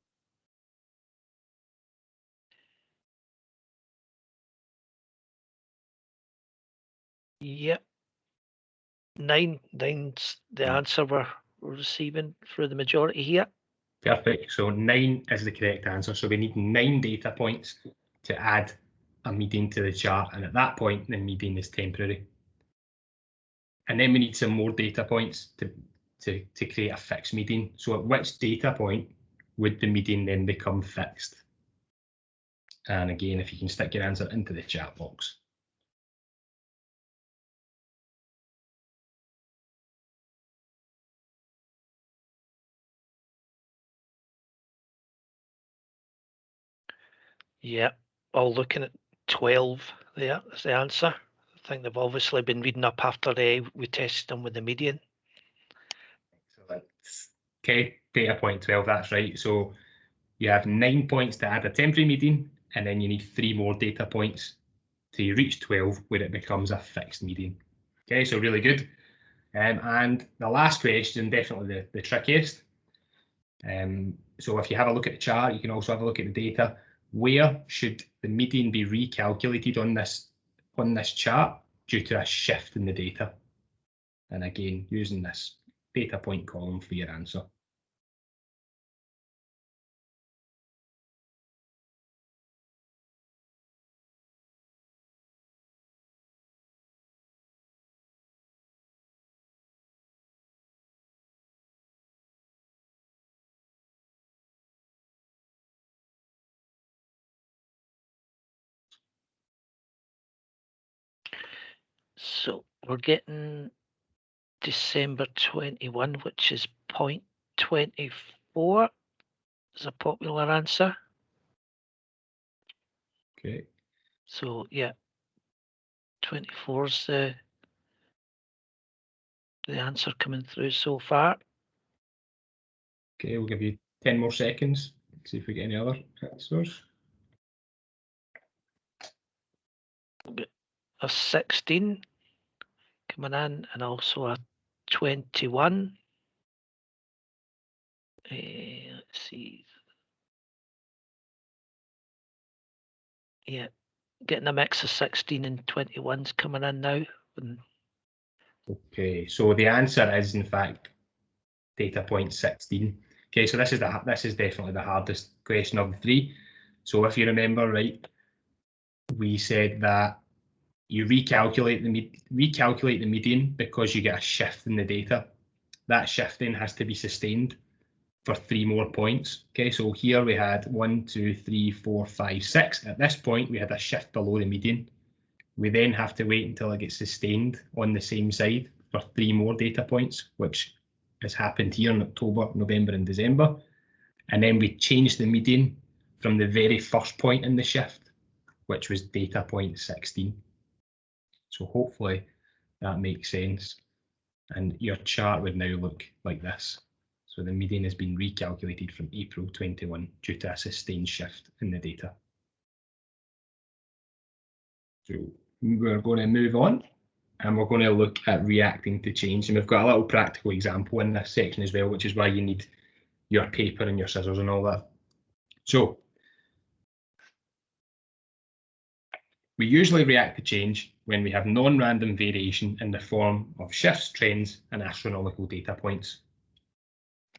Yep. 9's the answer we're receiving for the majority here. Perfect. So 9 is the correct answer. So we need 9 data points to add a median to the chart. And at that point, the median is temporary. And then we need some more data points to create a fixed median. So at which data point would the median then become fixed? And again, if you can stick your answer into the chat box. Yeah, all looking at 12 there is the answer. I think they've obviously been reading up after we tested them with the median. Excellent. Okay, data point 12, that's right. So you have 9 points to add a temporary median, and then you need 3 more data points to reach 12 where it becomes a fixed median. Okay, so really good. And the last question, definitely the trickiest. So if you have a look at the chart, you can also have a look at the data. Where should the median be recalculated on this chart due to a shift in the data? And again, using this data point column for your answer. So we're getting December 21, which is 0.24 is a popular answer. Okay. So yeah, 24 is the answer coming through so far. Okay, we'll give you 10 more seconds. See if we get any other answers. A 16 coming in, and also a 21. Let's see. Yeah, getting a mix of 16 and 21s coming in now. Okay, so the answer is in fact data point 16. Okay, so this is definitely the hardest question of the three. So if you remember right, we said that you recalculate the median because you get a shift in the data. That shifting has to be sustained for 3 more points. Okay, so here we had 1, 2, 3, 4, 5, 6. At this point, we had a shift below the median. We then have to wait until it gets sustained on the same side for 3 more data points, which has happened here in October, November, and December. And then we change the median from the very first point in the shift, which was data point 16. So hopefully that makes sense. And your chart would now look like this. So the median has been recalculated from April 21 due to a sustained shift in the data. So we're going to move on and we're going to look at reacting to change. And we've got a little practical example in this section as well, which is why you need your paper and your scissors and all that. So we usually react to change when we have non-random variation in the form of shifts, trends, and astronomical data points.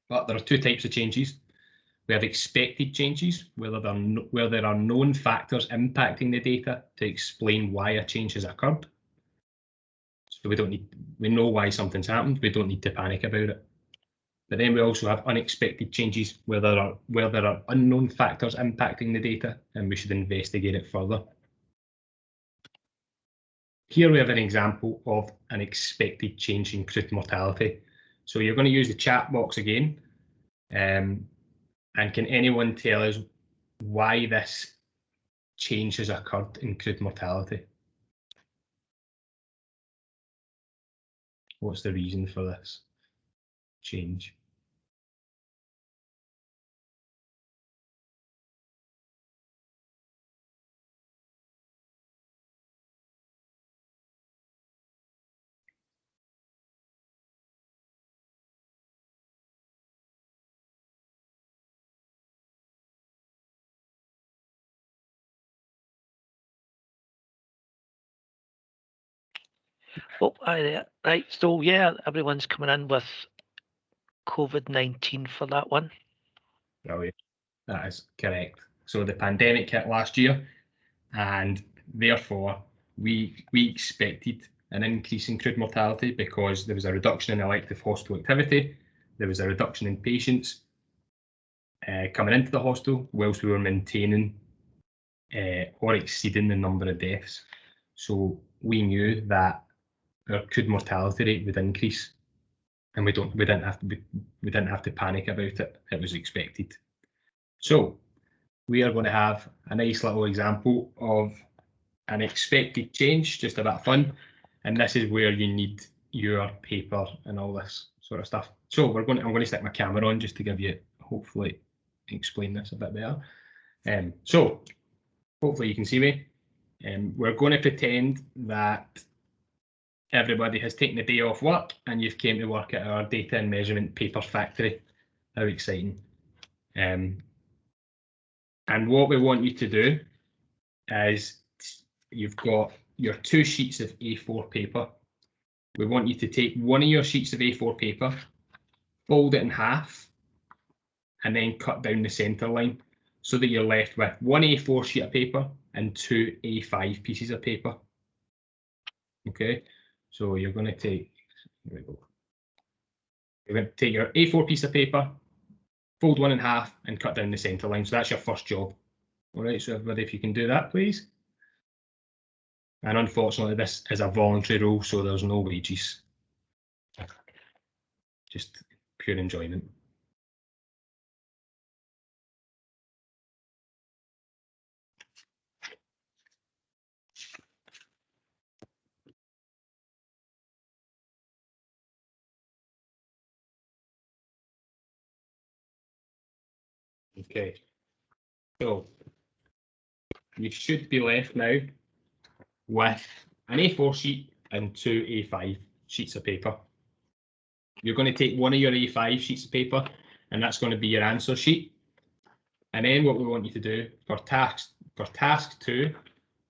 But there are 2 types of changes. We have expected changes, where there are known factors impacting the data to explain why a change has occurred. So we know why something's happened. We don't need to panic about it. But then we also have unexpected changes, where there are unknown factors impacting the data, and we should investigate it further. Here we have an example of an expected change in crude mortality. So you're going to use the chat box again. And can anyone tell us why this change has occurred in crude mortality? What's the reason for this change? Oh, hi there. Right, so yeah, everyone's coming in with COVID-19 for that one. Brilliant. That is correct. So the pandemic hit last year, and therefore we expected an increase in crude mortality because there was a reduction in elective hospital activity, there was a reduction in patients coming into the hospital, whilst we were maintaining or exceeding the number of deaths. So we knew that our crude mortality rate would increase, and we didn't have to panic about it. It was expected. So we are going to have a nice little example of an expected change, just a bit of fun. And this is where you need your paper and all this sort of stuff. So I'm going to stick my camera on just to give you, hopefully, explain this a bit better. So hopefully you can see me. We're going to pretend that everybody has taken a day off work and you've came to work at our data and measurement paper factory. How exciting. And what we want you to do is you've got your 2 sheets of A4 paper. We want you to take one of your sheets of A4 paper, fold it in half, and then cut down the centre line so that you're left with 1 A4 sheet of paper and 2 A5 pieces of paper. Okay, so you're going to take, here we go. You're going to take your A4 piece of paper, fold one in half, and cut down the centre line. So that's your first job. All right, so everybody, if you can do that, please. And unfortunately, this is a voluntary role, so there's no wages. Just pure enjoyment. Okay, so you should be left now with an A4 sheet and 2 A5 sheets of paper. You're going to take one of your A5 sheets of paper, and that's going to be your answer sheet. And then what we want you to do for task 2,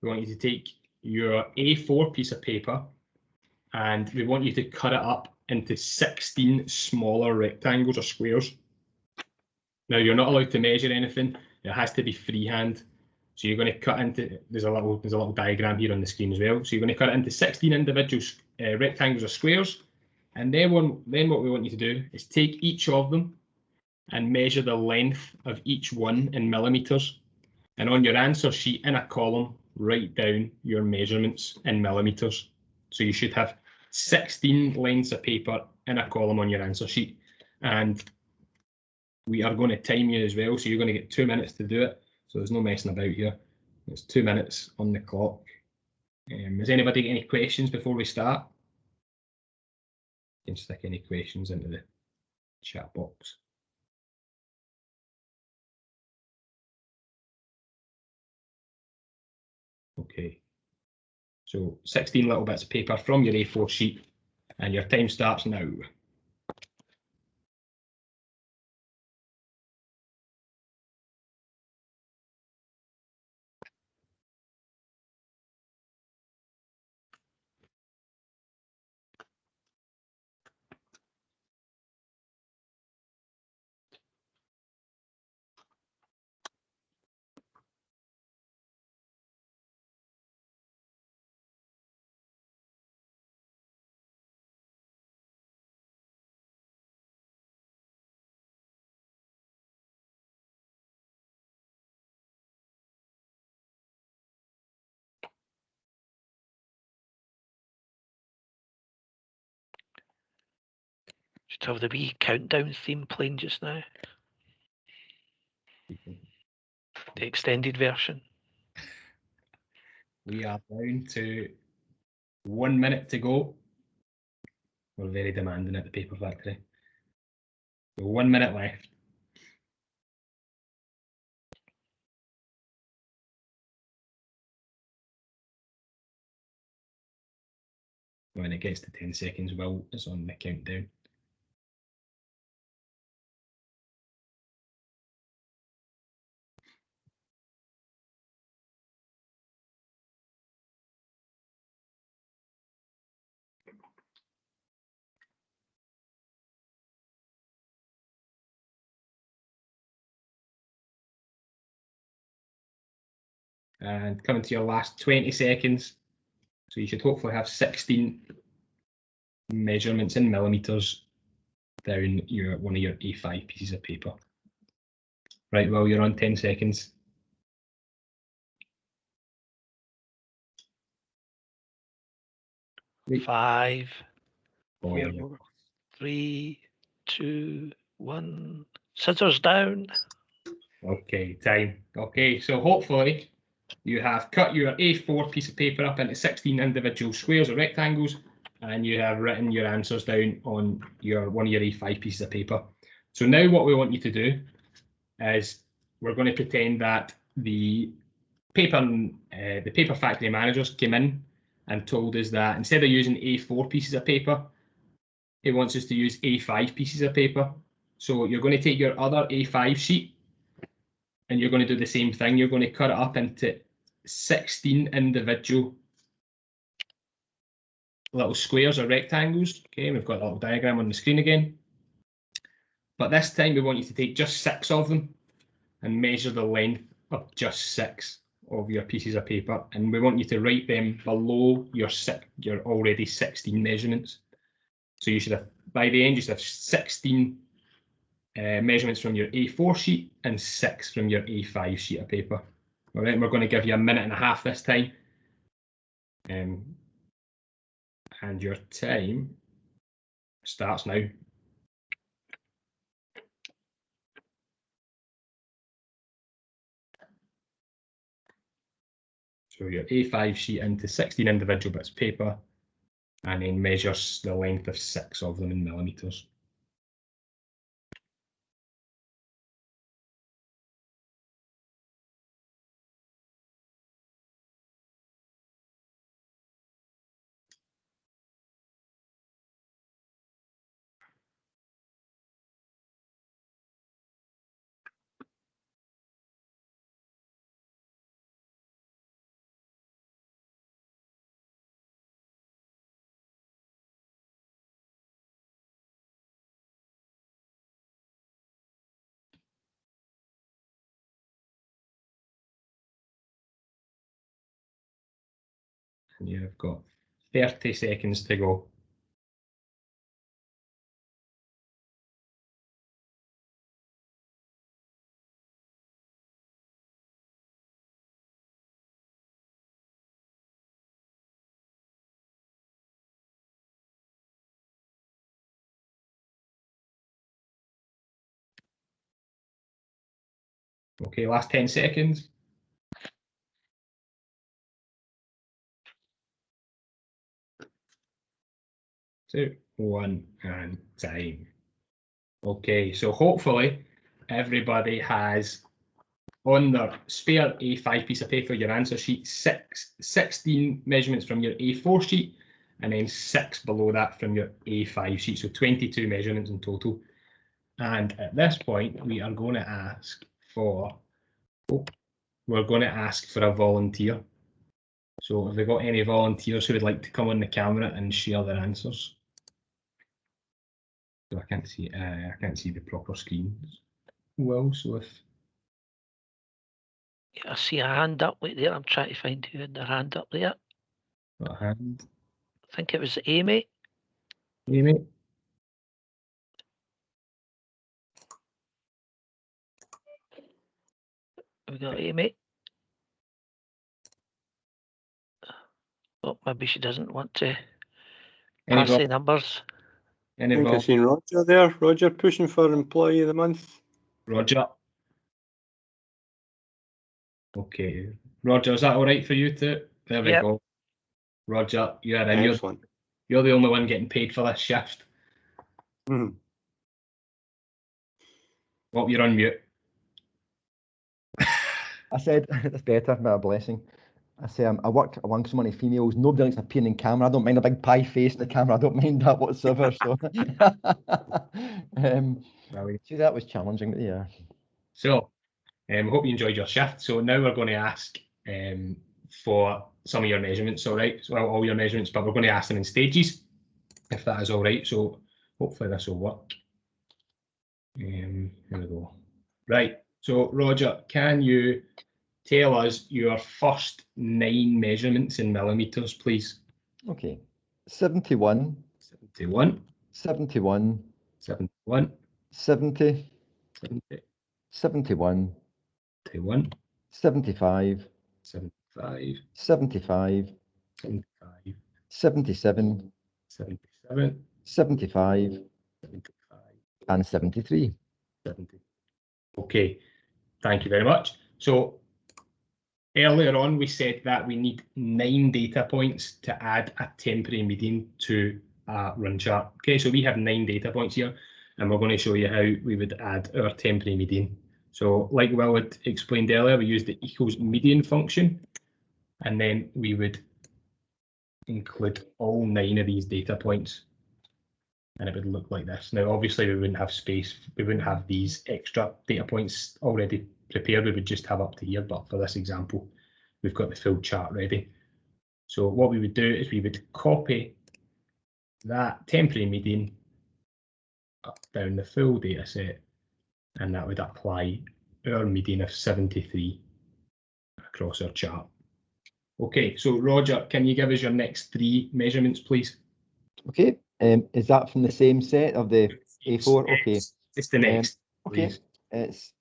we want you to take your A4 piece of paper and we want you to cut it up into 16 smaller rectangles or squares. Now, you're not allowed to measure anything. It has to be freehand. So you're going to cut into, there's a little diagram here on the screen as well. So you're going to cut it into 16 individual rectangles or squares. And then what we want you to do is take each of them and measure the length of each one in millimeters. And on your answer sheet in a column, write down your measurements in millimeters. So you should have 16 lengths of paper in a column on your answer sheet. And we are going to time you as well. So you're going to get 2 minutes to do it. So there's no messing about here. It's 2 minutes on the clock. Has anybody got any questions before we start? You can stick any questions into the chat box. Okay. So 16 little bits of paper from your A4 sheet, and your time starts now. Just have the wee countdown theme playing just now. The extended version. We are down to 1 minute to go. We're very demanding at the paper factory. So 1 minute left. When it gets to 10 seconds, Will is on the countdown. And coming to your last 20 seconds. So you should hopefully have 16 measurements in millimeters down one of your A5 pieces of paper. Right, well, you're on 10 seconds. Wait. 5, Oh, 4, 3, 2, 1. Scissors down. Okay, time. Okay, so hopefully you have cut your A4 piece of paper up into 16 individual squares or rectangles, and you have written your answers down on one of your A5 pieces of paper. So now what we want you to do is we're going to pretend that the paper factory managers came in and told us that instead of using A4 pieces of paper, it wants us to use A5 pieces of paper. So you're going to take your other A5 sheet and you're going to do the same thing. You're going to cut it up into 16 individual little squares or rectangles. Okay, we've got a little diagram on the screen again. But this time we want you to take just 6 of them and measure the length of just 6 of your pieces of paper. And we want you to write them below your already 16 measurements. So you should have, by the end, you should have 16 measurements from your A4 sheet and 6 from your A5 sheet of paper. All right, we're going to give you 1.5 minutes this time. And your time starts now. So your A5 sheet into 16 individual bits of paper, and then measures the length of 6 of them in millimeters. You've got 30 seconds to go. Okay, last 10 seconds. 2, 1, and time. Okay, so hopefully everybody has on their spare A5 piece of paper your answer sheet 16 measurements from your A4 sheet, and then 6 below that from your A5 sheet, so 22 measurements in total. And at this point, we are going to ask for a volunteer. So have we got any volunteers who would like to come on the camera and share their answers? So I can't see the proper screens. Well, so if I see a hand up right there. I'm trying to find who had their hand up there. got a hand. I think it was Amy. Amy. We got Amy. Oh, maybe she doesn't want to pass the numbers. I think I've seen Roger there. Roger pushing for Employee of the Month. Roger. Okay. Roger, is that all right for you too? There we go. Roger, you're in. You're the only one getting paid for this shift. Mm. Well, you're on mute. I said, that's better, but a blessing. I say, I work among so many females. Nobody likes appearing in camera. I don't mind a big pie face in the camera. I don't mind that whatsoever. So, see, that was challenging. Yeah. So, I hope you enjoyed your shift. So now we're going to ask for some of your measurements. All right, so all your measurements, but we're going to ask them in stages, if that is all right. So hopefully this will work. Here we go. Right. So Roger, can you tell us your first 9 measurements in millimeters, please? Okay. 71. 71. 71. 71. 70. 70. 71. 71. 75. 75. 75. 75. 77. 77. 75. 75. And 73. 70. Okay, thank you very much. So earlier on, we said that we need 9 data points to add a temporary median to a run chart. Okay, so we have 9 data points here, and we're going to show you how we would add our temporary median. So like Will had explained earlier, we use the equals median function, and then we would include all 9 of these data points, and it would look like this. Now, obviously, we wouldn't have space. We wouldn't have these extra data points already prepared. We would just have up to here. But for this example, we've got the full chart ready. So what we would do is we would copy that temporary median up down the full data set, and that would apply our median of 73 across our chart. Okay, so Roger, can you give us your next 3 measurements, please? Okay. Is that from the same set of the A4? Okay. It's the next. Okay. Please. It's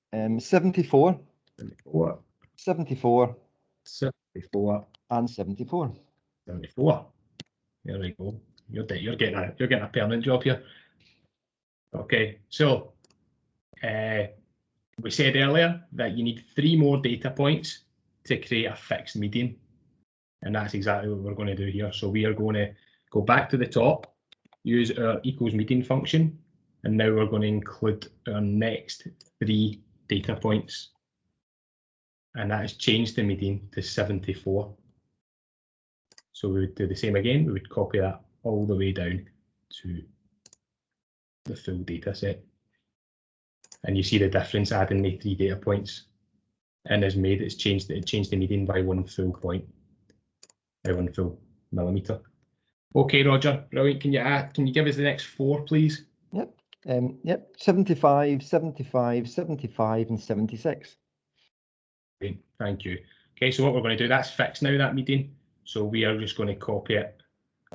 74. 74. 74. 74. And 74. 74. There we go. You're getting a permanent job here. Okay, so we said earlier that you need 3 more data points to create a fixed median, and that's exactly what we're going to do here. So we are going to go back to the top, use our equals median function, and now we're going to include our next 3 data points, and that has changed the median to 74. So we would do the same again. We would copy that all the way down to the full data set. And you see the difference adding the 3 data points, and it changed the median by 1 full point, by 1 full millimeter. Okay, Roger, brilliant. Can you give us the next 4, please? Yep. Yep. 75, 75, 75, and 76. Great, thank you. Okay, so what we're going to do, that's fixed now, that median. So we are just going to copy it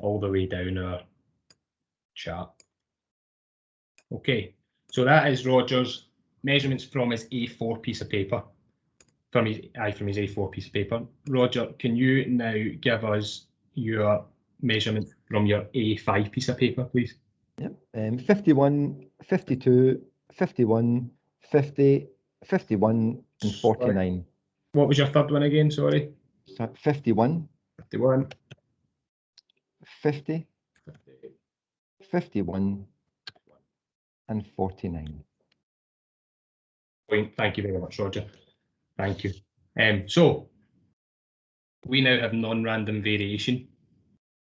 all the way down our chart. Okay, so that is Roger's measurements from his A4 piece of paper. From his A4 piece of paper. Roger, can you now give us your measurement from your A5 piece of paper, please? Yep. 51, 52, 51, 50, 51, and 49. Sorry. What was your third one again? Sorry. So 51, 51, 50, 51, and 49. Thank you very much, Roger. Thank you. So we now have non-random variation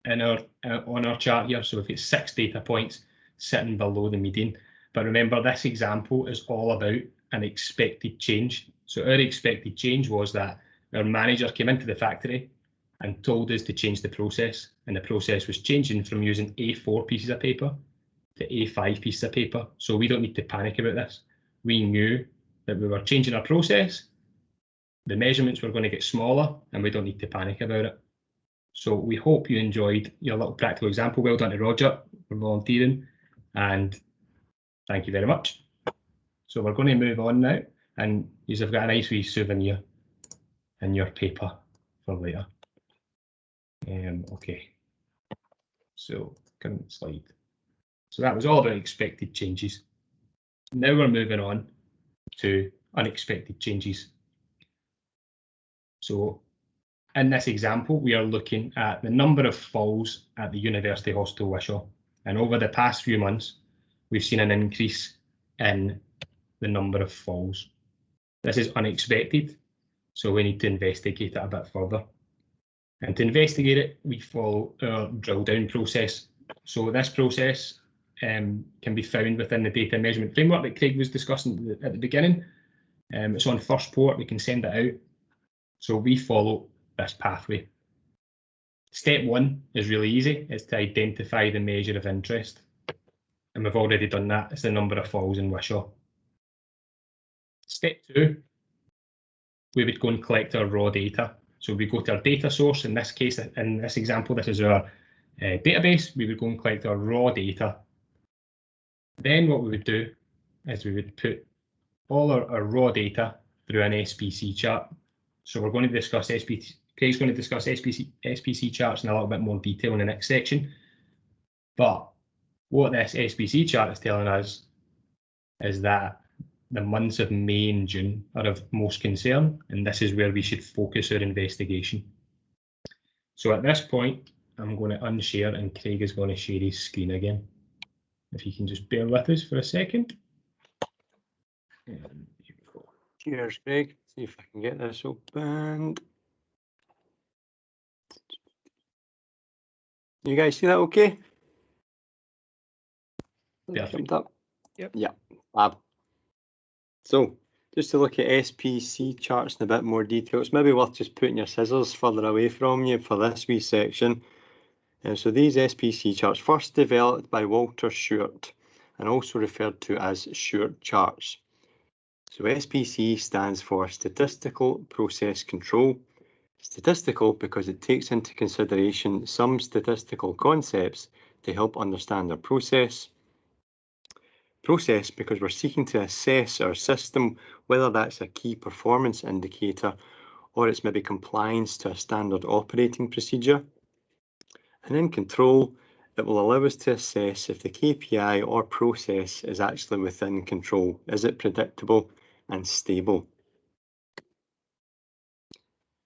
in our on our chart here. So we've got 6 data points sitting below the median. But remember, this example is all about an expected change. So our expected change was that our manager came into the factory and told us to change the process, and the process was changing from using A4 pieces of paper to A5 pieces of paper. So we don't need to panic about this. We knew that we were changing our process, the measurements were going to get smaller, and we don't need to panic about it. So we hope you enjoyed your little practical example. Well done to Roger for volunteering, and thank you very much. So we're going to move on now, and you've got a nice wee souvenir in your paper for later. Okay, so current slide. So that was all about expected changes. Now we're moving on to unexpected changes. So in this example, we are looking at the number of falls at the University Hospital Wishaw. And over the past few months, we've seen an increase in the number of falls. This is unexpected, so we need to investigate it a bit further. And to investigate it, we follow our drill down process. So this process can be found within the data measurement framework that Craig was discussing at the beginning. It's on first port, we can send it out. So we follow this pathway. Step 1 is really easy. It's to identify the measure of interest. And we've already done that. It's the number of falls in Wishaw. Step 2, we would go and collect our raw data. So we go to our data source. In this case, in this example, this is our database. We would go and collect our raw data. Then what we would do is we would put all our raw data through an SPC chart. So we're going to discuss SPC. Craig's going to discuss SPC charts in a little bit more detail in the next section. But what this SPC chart is telling us is that the months of May and June are of most concern, and this is where we should focus our investigation. So at this point, I'm going to unshare, and Craig is going to share his screen again. If you can just bear with us for a second. And here we go. Cheers, Craig. See if I can get this opened. You guys see that okay? Perfect. Up. Yep. Yeah, fab. So just to look at SPC charts in a bit more detail, it's maybe worth just putting your scissors further away from you for this wee section. And so these SPC charts, first developed by Walter Short and also referred to as Short charts. So SPC stands for Statistical Process Control. Statistical because it takes into consideration some statistical concepts to help understand our process. Process because we're seeking to assess our system, whether that's a key performance indicator or it's maybe compliance to a standard operating procedure. And then control, it will allow us to assess if the KPI or process is actually within control. Is it predictable and stable?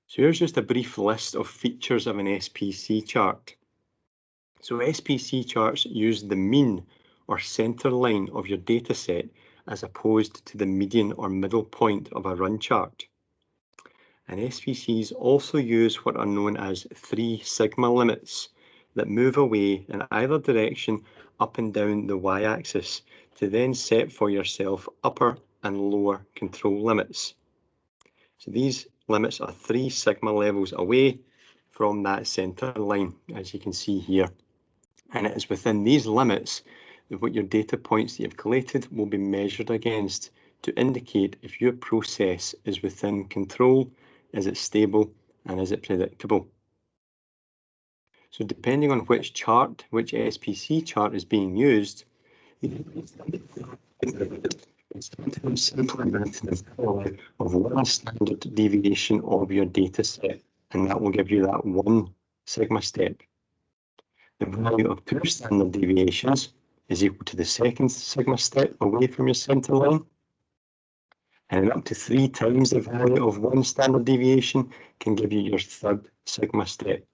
So here's just a brief list of features of an SPC chart. So SPC charts use the mean or center line of your data set as opposed to the median or middle point of a run chart. And SPCs also use what are known as 3 sigma limits that move away in either direction up and down the y-axis to then set for yourself upper and lower control limits. So these limits are 3 sigma levels away from that center line, as you can see here. And it is within these limits that what your data points that you've collated will be measured against to indicate if your process is within control, is it stable, and is it predictable. So depending on which chart, which SPC chart is being used, it's sometimes simply the value of one standard deviation of your data set, and that will give you that one sigma step. The value of 2 standard deviations is equal to the second sigma step away from your center line. And up to 3 times the value of 1 standard deviation can give you your third sigma step.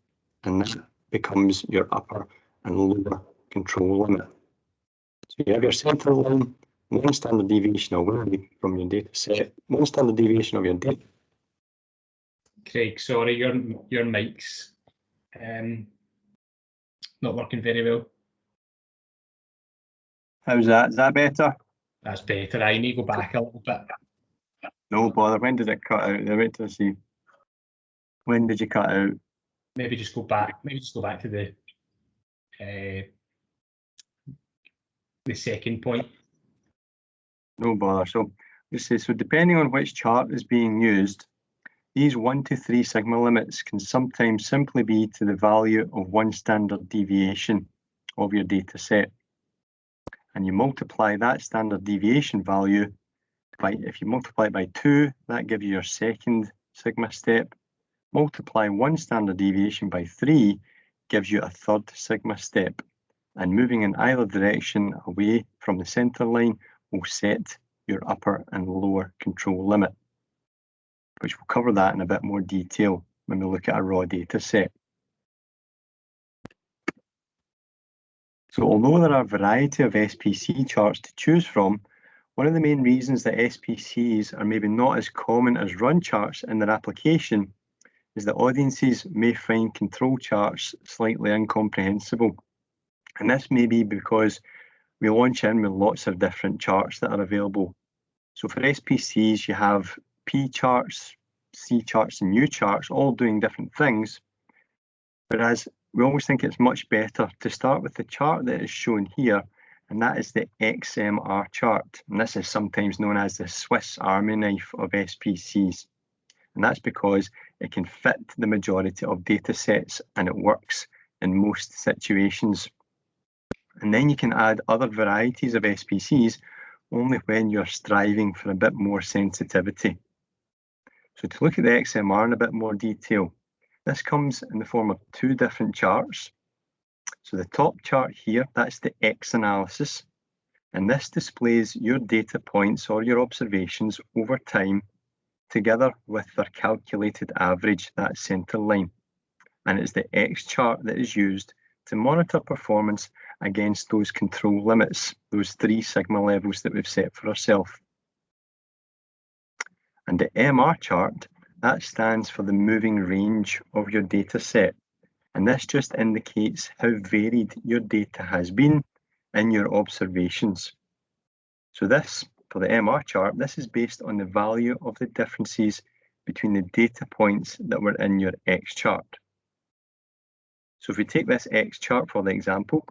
And that becomes your upper and lower control limit. So you have your center line, 1 standard deviation away from your data set, 1 standard deviation of your data. Craig, sorry, your mic's not working very well. How's that? Is that better? That's better. I need to go back a little bit. No bother. When did it cut out? Wait to see. When did you cut out? Maybe just go back. Maybe just go back to the second point. No bother. So this says, so depending on which chart is being used, these 1 to 3 sigma limits can sometimes simply be to the value of 1 standard deviation of your data set. And you multiply that standard deviation value by, if you multiply it by 2, that gives you your second sigma step. Multiply 1 standard deviation by 3 gives you a third sigma step. And moving in either direction away from the center line will set your upper and lower control limit, which we'll cover that in a bit more detail when we look at a raw data set. So although there are a variety of SPC charts to choose from, one of the main reasons that SPCs are maybe not as common as run charts in their application is that audiences may find control charts slightly incomprehensible. And this may be because we launch in with lots of different charts that are available. So for SPCs, you have P charts, C charts, and U charts, all doing different things. Whereas we always think it's much better to start with the chart that is shown here, and that is the XMR chart. And this is sometimes known as the Swiss Army knife of SPCs. And that's because it can fit the majority of data sets and it works in most situations. And then you can add other varieties of SPCs only when you're striving for a bit more sensitivity. So to look at the XMR in a bit more detail, this comes in the form of 2 different charts. So the top chart here, that's the X analysis, and this displays your data points or your observations over time together with their calculated average, that center line. And it's the X chart that is used to monitor performance against those control limits, those 3 sigma levels that we've set for ourselves. And the MR chart, that stands for the moving range of your data set. And this just indicates how varied your data has been in your observations. So this, for the MR chart, this is based on the value of the differences between the data points that were in your X chart. So if we take this X chart for the example,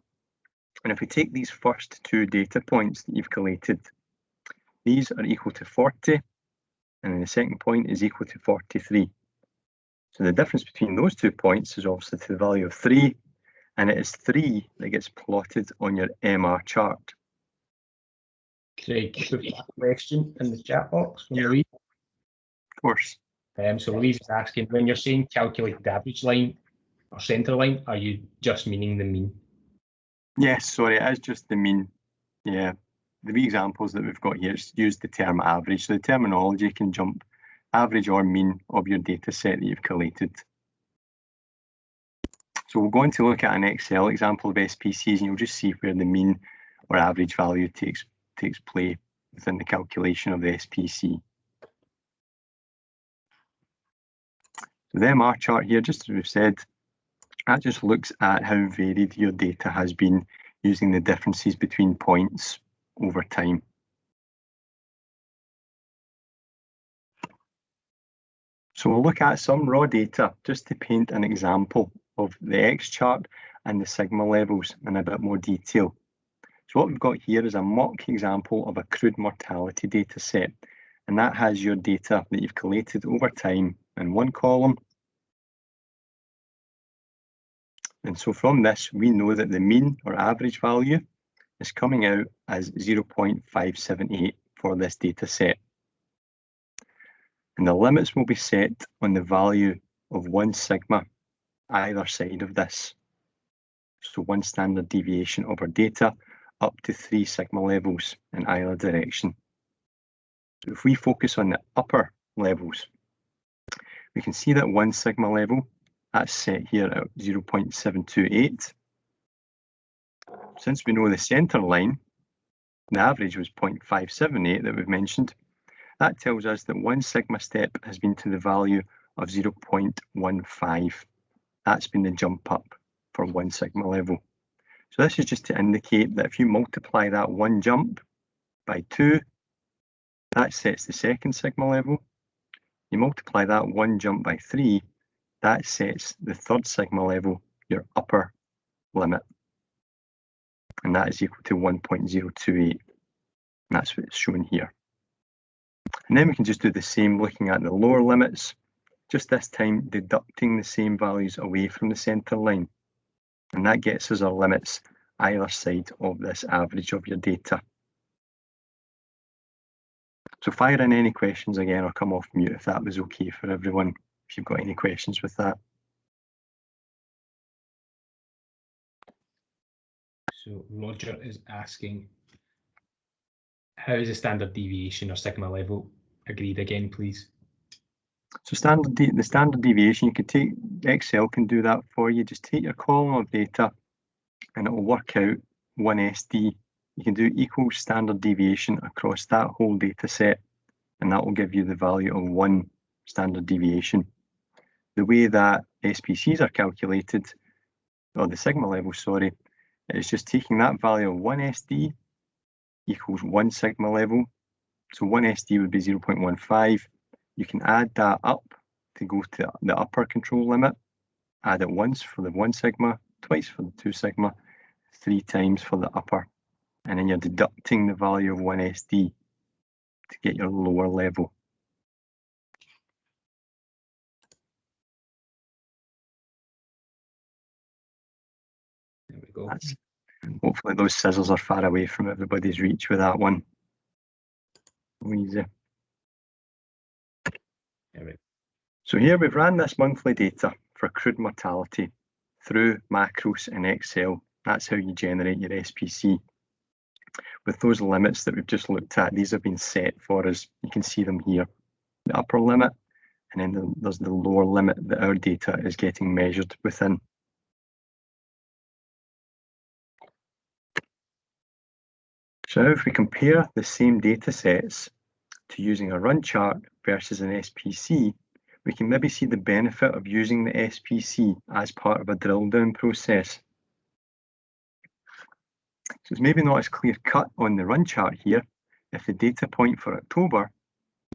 and if we take these first 2 data points that you've collated, these are equal to 40, and then the second point is equal to 43. So the difference between those 2 points is obviously to the value of 3, and it is 3 that gets plotted on your MR chart. Craig, we've got a question in the chat box from Louise. Of course. So Louise is asking, when you're saying calculate the average line or center line, are you just meaning the mean? Yes, sorry, it is just the mean. Yeah, the wee examples that we've got here use the term average. So the terminology can jump average or mean of your data set that you've collated. So we're going to look at an Excel example of SPCs, and you'll just see where the mean or average value takes play within the calculation of the SPC. So the MR chart here, just as we've said, that just looks at how varied your data has been using the differences between points over time. So we'll look at some raw data just to paint an example of the X chart and the sigma levels in a bit more detail. So what we've got here is a mock example of a crude mortality data set, and that has your data that you've collated over time in one column. And so from this, we know that the mean or average value is coming out as 0.578 for this data set. And the limits will be set on the value of 1 sigma either side of this. So 1 standard deviation of our data up to 3 sigma levels in either direction. So if we focus on the upper levels, we can see that 1 sigma level, that's set here at 0.728. Since we know the center line, the average was 0.578 that we've mentioned, that tells us that 1 sigma step has been to the value of 0.15. That's been the jump up for 1 sigma level. So this is just to indicate that if you multiply that 1 jump by 2, that sets the 2nd sigma level. You multiply that 1 jump by 3, that sets the 3rd sigma level, your upper limit. And that is equal to 1.028. And that's what it's shown here. And then we can just do the same looking at the lower limits, just this time deducting the same values away from the center line. And that gets us our limits either side of this average of your data. So fire in any questions again, or come off mute if that was okay for everyone, if you've got any questions with that. So Roger is asking, how is the standard deviation or sigma level agreed again, please? So the standard deviation, you could take, Excel can do that for you. Just take your column of data and it will work out 1 SD. You can do equal standard deviation across that whole data set, and that will give you the value of 1 standard deviation. The way that SPCs are calculated, or the sigma level, sorry, is just taking that value of 1 SD equals 1 sigma level. So 1 SD would be 0.15. You can add that up to go to the upper control limit. Add it once for the 1 sigma, twice for the 2 sigma, 3 times for the upper. And then you're deducting the value of 1 SD to get your lower level. There we go. Hopefully those scissors are far away from everybody's reach with that one. Easy. So here we've ran this monthly data for crude mortality through macros in Excel. That's how you generate your SPC. With those limits that we've just looked at, these have been set for us. You can see them here. The upper limit, and then there's the lower limit that our data is getting measured within. So now if we compare the same data sets to using a run chart versus an SPC, we can maybe see the benefit of using the SPC as part of a drill down process. So it's maybe not as clear cut on the run chart here if the data point for October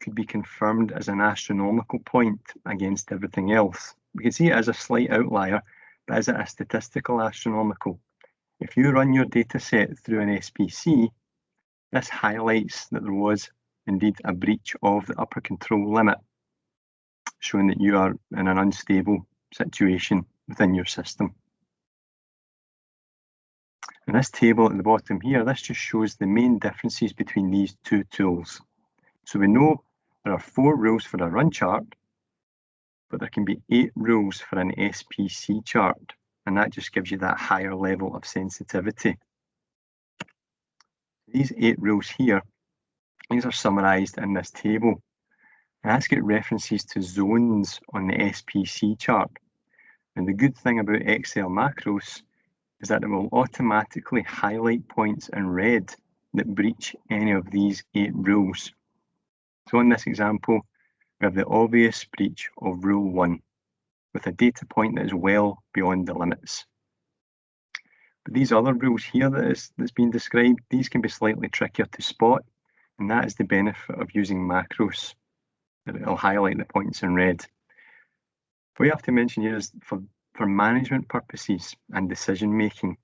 could be confirmed as an astronomical point against everything else. We can see it as a slight outlier, but is it a statistical astronomical? If you run your data set through an SPC, this highlights that there was indeed a breach of the upper control limit, showing that you are in an unstable situation within your system. And this table at the bottom here, this just shows the main differences between these two tools. So we know there are 4 rules for a run chart, but there can be 8 rules for an SPC chart, and that just gives you that higher level of sensitivity. These 8 rules here, these are summarised in this table, and that's got references to zones on the SPC chart. And the good thing about Excel macros is that it will automatically highlight points in red that breach any of these 8 rules. So in this example, we have the obvious breach of rule 1 with a data point that is well beyond the limits. But these other rules here that's been described, these can be slightly trickier to spot, and that is the benefit of using macros. It'll highlight the points in red. What you have to mention here is for management purposes and decision making,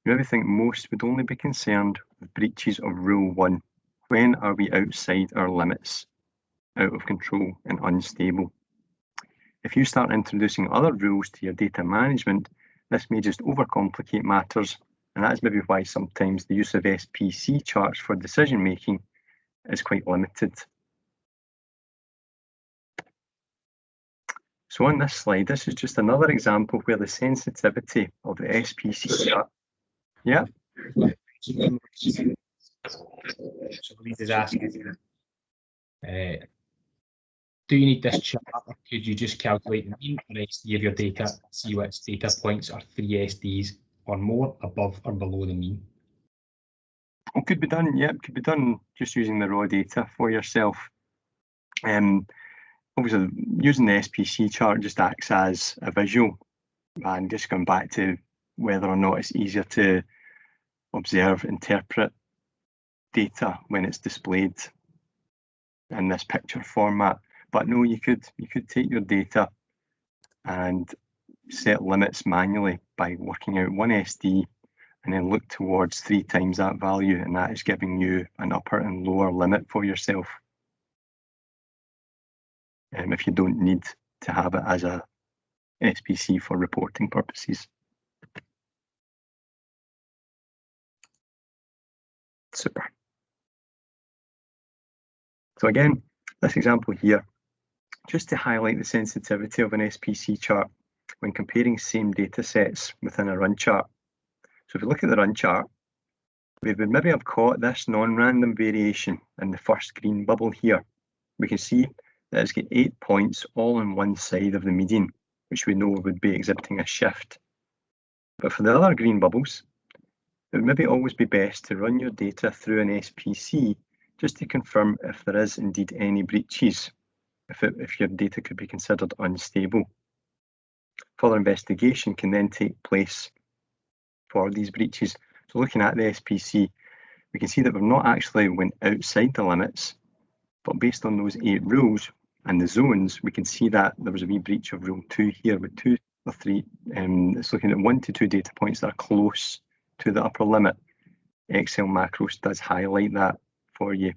you maybe think most would only be concerned with breaches of rule 1. When are we outside our limits, out of control and unstable? If you start introducing other rules to your data management, this may just overcomplicate matters, and that's maybe why sometimes the use of SPC charts for decision making is quite limited. So on this slide, this is just another example where the sensitivity of the SPC chart. Yeah. So Louise is asking, do you need this chart, or could you just calculate the mean or SD of your data, see which data points are 3 SDs or more above or below the mean? It could be done, yeah, it could be done just using the raw data for yourself. Obviously, using the SPC chart just acts as a visual, and just going back to whether or not it's easier to observe, interpret data when it's displayed in this picture format. But no, you could take your data and set limits manually by working out 1 SD and then look towards 3 times that value, and that is giving you an upper and lower limit for yourself. If you don't need to have it as a SPC for reporting purposes. Super. So again, this example here, just to highlight the sensitivity of an SPC chart when comparing same data sets within a run chart. So if we look at the run chart, we would maybe have caught this non-random variation in the first green bubble here. We can see that it's got 8 points all on one side of the median, which we know would be exhibiting a shift. But for the other green bubbles, it would maybe always be best to run your data through an SPC just to confirm if there is indeed any breaches, if your data could be considered unstable. Further investigation can then take place for these breaches. So looking at the SPC, we can see that we've not actually went outside the limits, but based on those 8 rules and the zones, we can see that there was a wee breach of rule 2 here with 2 or 3. It's looking at 1 to 2 data points that are close to the upper limit. Excel macros does highlight that for you,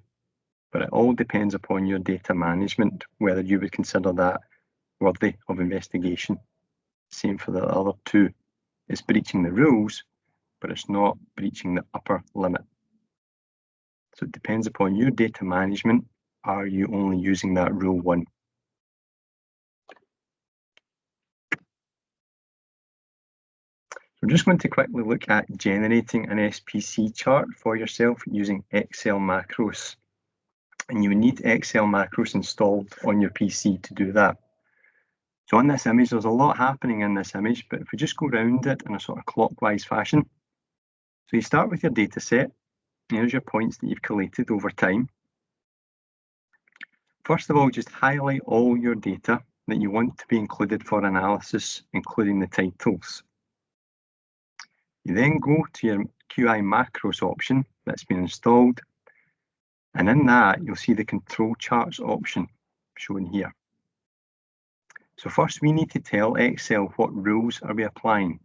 but it all depends upon your data management, whether you would consider that worthy of investigation. Same for the other 2. It's breaching the rules, but it's not breaching the upper limit. So it depends upon your data management. Are you only using that rule 1? We're just going to quickly look at generating an SPC chart for yourself using Excel macros. And you need Excel macros installed on your PC to do that. So on this image, there's a lot happening in this image, but if we just go around it in a sort of clockwise fashion. So you start with your data set. Here's your points that you've collated over time. First of all, just highlight all your data that you want to be included for analysis, including the titles. You then go to your QI macros option that's been installed, and in that you'll see the control charts option shown here. So first we need to tell Excel what rules are we applying.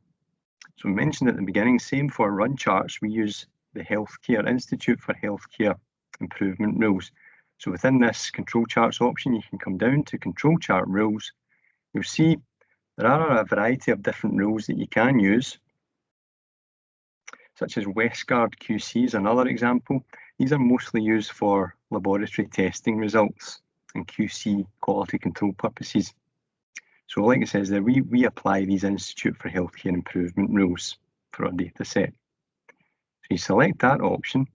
So we mentioned at the beginning, same for run charts, we use the Healthcare Institute for Healthcare Improvement rules. So within this control charts option, you can come down to control chart rules. You'll see there are a variety of different rules that you can use, such as Westgard QC is another example. These are mostly used for laboratory testing results and QC quality control purposes. So like it says there, we apply these Institute for Healthcare Improvement rules for our data set. So you select that option,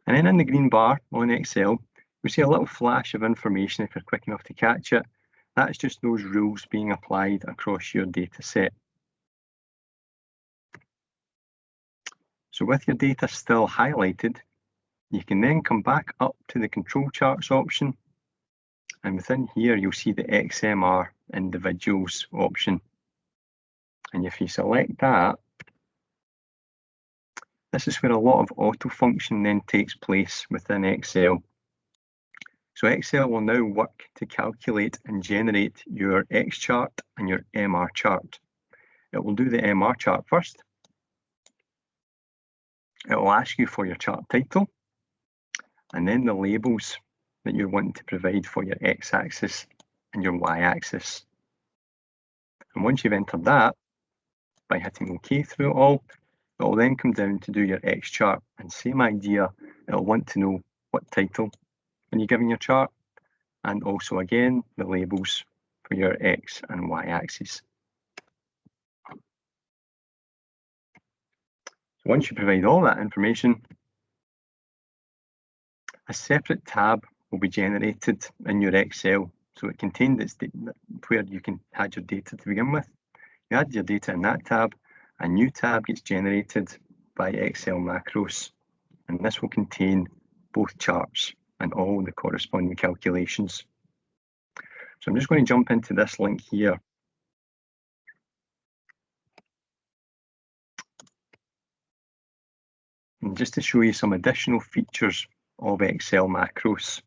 and then in the green bar on Excel, we see a little flash of information if you're quick enough to catch it. That's just those rules being applied across your data set. So with your data still highlighted, you can then come back up to the control charts option, and within here you'll see the XMR individuals option. And if you select that, this is where a lot of auto function then takes place within Excel. So Excel will now work to calculate and generate your X chart and your MR chart. It will do the MR chart first. It will ask you for your chart title and then the labels that you're wanting to provide for your X-axis and your Y-axis. And once you've entered that, by hitting OK through it all. It will then come down to do your X chart, and same idea, it'll want to know what title when you're giving your chart, and also again the labels for your X and Y axis. So once you provide all that information, a separate tab will be generated in your Excel. So it contained its where you can add your data to begin with. You add your data in that tab, a new tab gets generated by Excel macros, and this will contain both charts and all the corresponding calculations. So I'm just going to jump into this link here. And just to show you some additional features of Excel macros.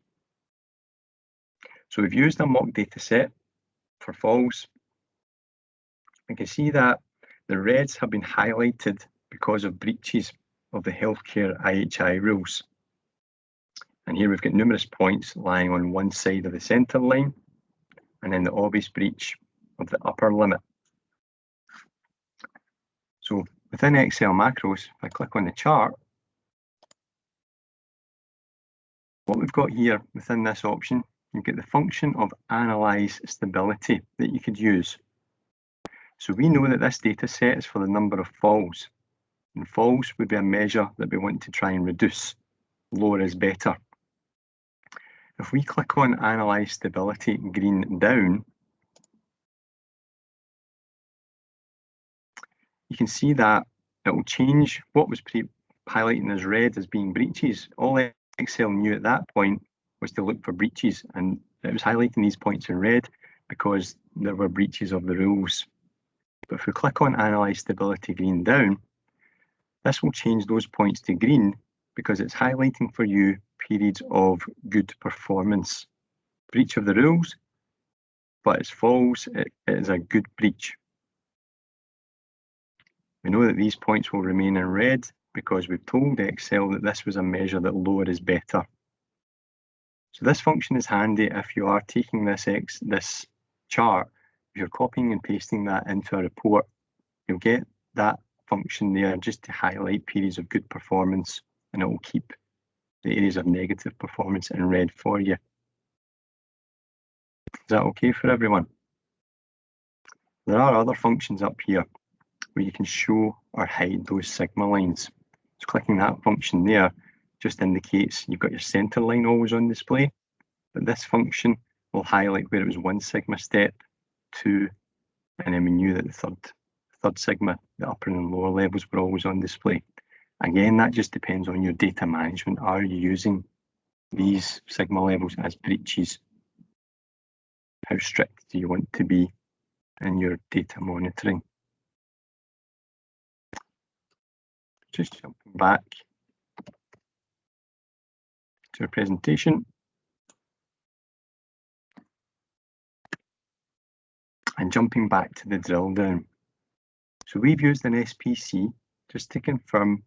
So we've used a mock data set for falls. You can see that the reds have been highlighted because of breaches of the healthcare IHI rules. And here we've got numerous points lying on one side of the centre line, and then the obvious breach of the upper limit. So within Excel macros, if I click on the chart, what we've got here within this option, you get the function of analyze stability that you could use. So we know that this data set is for the number of falls, and falls would be a measure that we want to try and reduce. Lower is better. If we click on analyze stability green down, you can see that it will change what was highlighting as red as being breaches. All Excel knew at that point was to look for breaches, and it was highlighting these points in red because there were breaches of the rules. But if we click on analyze stability green down, this will change those points to green because it's highlighting for you periods of good performance. Breach of the rules, but it's false, it is a good breach. We know that these points will remain in red because we've told Excel that this was a measure that lower is better. So this function is handy if you are taking this chart, if you're copying and pasting that into a report, you'll get that function there just to highlight periods of good performance, and it will keep the areas of negative performance in red for you. Is that okay for everyone? There are other functions up here where you can show or hide those sigma lines. So clicking that function there just indicates you've got your center line always on display, but this function will highlight where it was 1 sigma step, 2, and then we knew that the third sigma, the upper and lower levels were always on display. Again, that just depends on your data management. Are you using these sigma levels as breaches? How strict do you want to be in your data monitoring? Just jumping back to our presentation. And jumping back to the drill down. So we've used an SPC just to confirm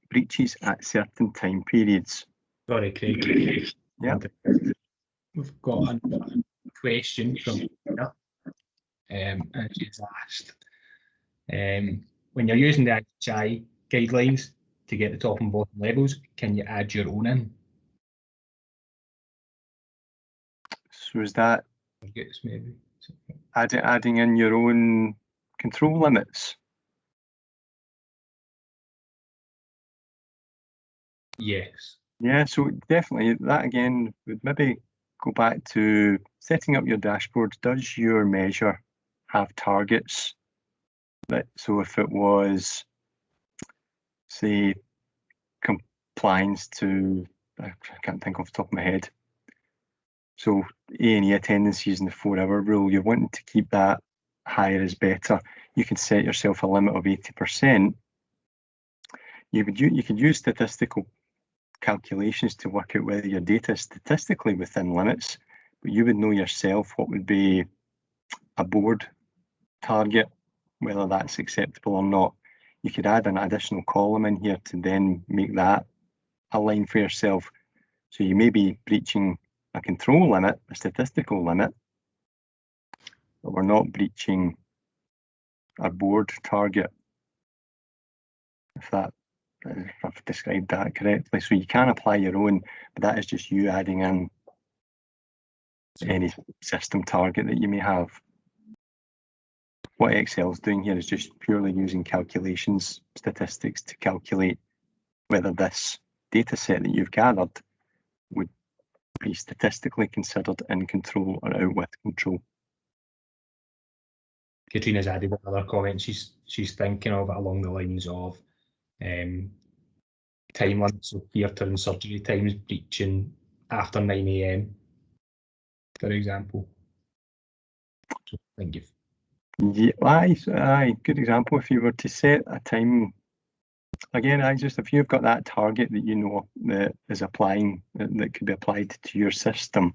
breaches at certain time periods. Sorry, Craig. Yeah. We've got a question from Tina, and she's asked, when you're using the IHI guidelines to get the top and bottom levels, can you add your own in? So is that Targets, maybe? adding in your own control limits? Yes. Yeah, so definitely that again would maybe go back to setting up your dashboard. Does your measure have targets? So if it was, say, compliance to, I can't think off the top of my head. So A&E attendances in the 4-hour rule, you're wanting to keep that higher is better. You can set yourself a limit of 80%. You could use statistical calculations to work out whether your data is statistically within limits, but you would know yourself what would be a board target, whether that's acceptable or not. You could add an additional column in here to then make that a line for yourself. So you may be breaching a control limit, a statistical limit, but we're not breaching or board target, if I've described that correctly. So you can apply your own, but that is just you adding in any system target that you may have. What Excel's doing here is just purely using calculations statistics to calculate whether this data set that you've gathered would be statistically considered in control or out with control. Katrina's added another comment. She's thinking of it along the lines of time limits of theatre and surgery times breaching after 9 AM, for example. So thank you. Yeah, aye, good example. If you were to set a time, again, if you've got that target that you know that is applying, that could be applied to your system,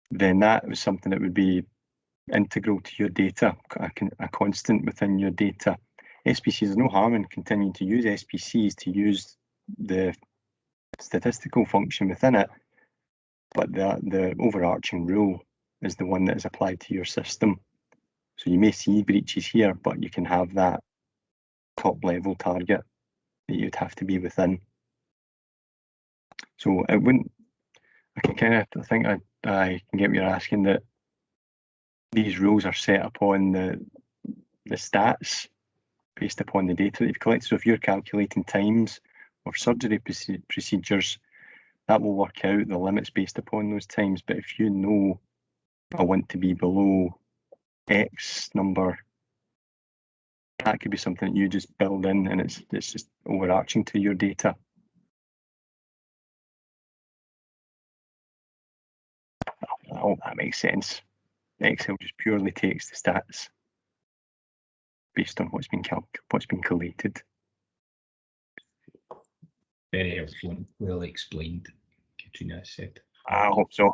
then that was something that would be integral to your data, a constant within your data. SPCs, there's no harm in continuing to use SPCs to use the statistical function within it, but the overarching rule is the one that is applied to your system. So you may see breaches here, but you can have that top level target that you'd have to be within. So it wouldn't, I think I can get what you're asking, that these rules are set upon the stats based upon the data that you've collected. So if you're calculating times of surgery procedures, that will work out the limits based upon those times. But if you know I want to be below X number, that could be something that you just build in, and it's just overarching to your data. I hope that makes sense. Excel just purely takes the stats based on what's been collated. Very helpful and well explained, Katrina said. I hope so.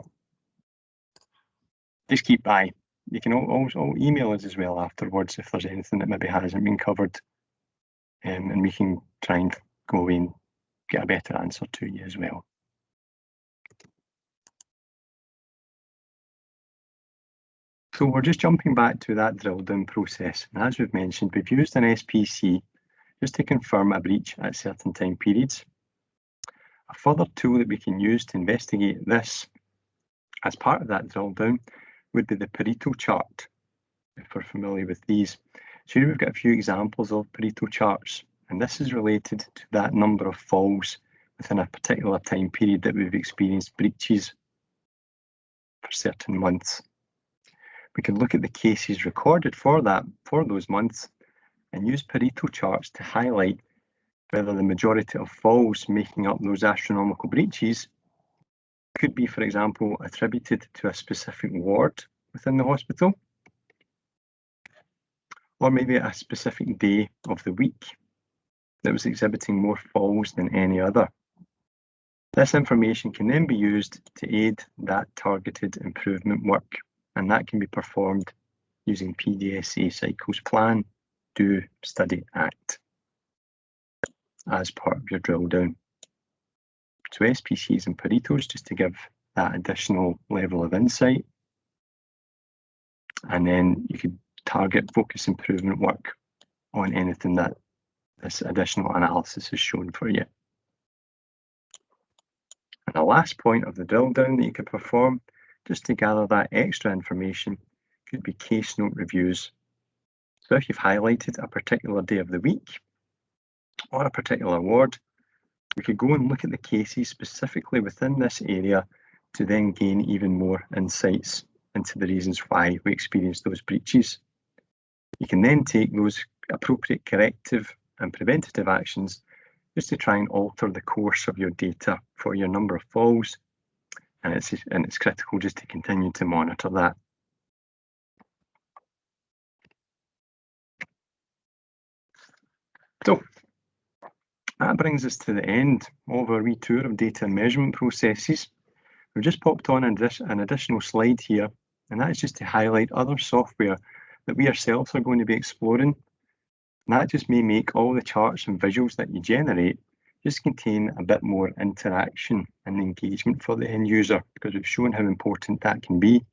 Just keep by. You can also email us as well afterwards if there's anything that maybe hasn't been covered, and we can try and go away and get a better answer to you as well. So we're just jumping back to that drill down process. And as we've mentioned, we've used an SPC just to confirm a breach at certain time periods. A further tool that we can use to investigate this as part of that drill down would be the Pareto chart, if we're familiar with these. So here we've got a few examples of Pareto charts, and this is related to that number of falls within a particular time period that we've experienced breaches for certain months. We can look at the cases recorded for those months and use Pareto charts to highlight whether the majority of falls making up those astronomical breaches could be, for example, attributed to a specific ward within the hospital, or maybe a specific day of the week that was exhibiting more falls than any other. This information can then be used to aid that targeted improvement work, and that can be performed using PDSA cycles plan, do, study, act as part of your drill down. So SPCs and Paretos, just to give that additional level of insight. And then you could target focus improvement work on anything that this additional analysis has shown for you. And the last point of the drill down that you could perform, just to gather that extra information, could be case note reviews. So if you've highlighted a particular day of the week or a particular ward, we could go and look at the cases specifically within this area to then gain even more insights into the reasons why we experienced those breaches. You can then take those appropriate corrective and preventative actions just to try and alter the course of your data for your number of falls, and it's critical just to continue to monitor that. So that brings us to the end of our wee tour of data and measurement processes. We've just popped on an additional slide here, and that is just to highlight other software that we ourselves are going to be exploring. And that just may make all the charts and visuals that you generate just contain a bit more interaction and engagement for the end user, because we've shown how important that can be.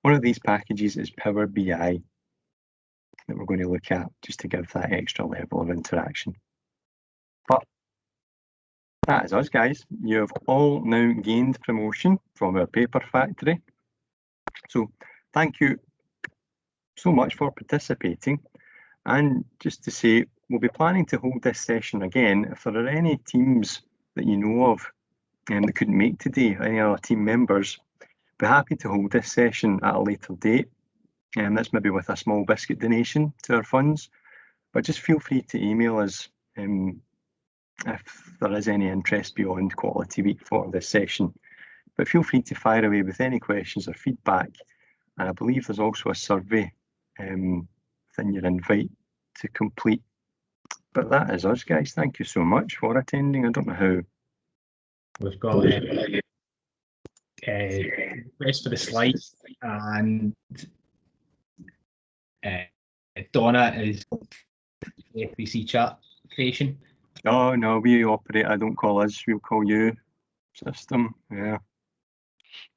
One of these packages is Power BI. that we're going to look at, just to give that extra level of interaction. But that is us, guys. You have all now gained promotion from our paper factory. So thank you so much for participating. And just to say, we'll be planning to hold this session again. If there are any teams that you know of that couldn't make today, any other team members, be happy to hold this session at a later date. That's maybe with a small biscuit donation to our funds. But just feel free to email us if there is any interest beyond Quality Week for this session. But feel free to fire away with any questions or feedback. And I believe there's also a survey within your invite to complete. But that is us, guys. Thank you so much for attending. I don't know how. We've got request for the slides, and Donna is the FBC chat creation. Oh no, we operate, I don't call us, we'll call you system. Yeah.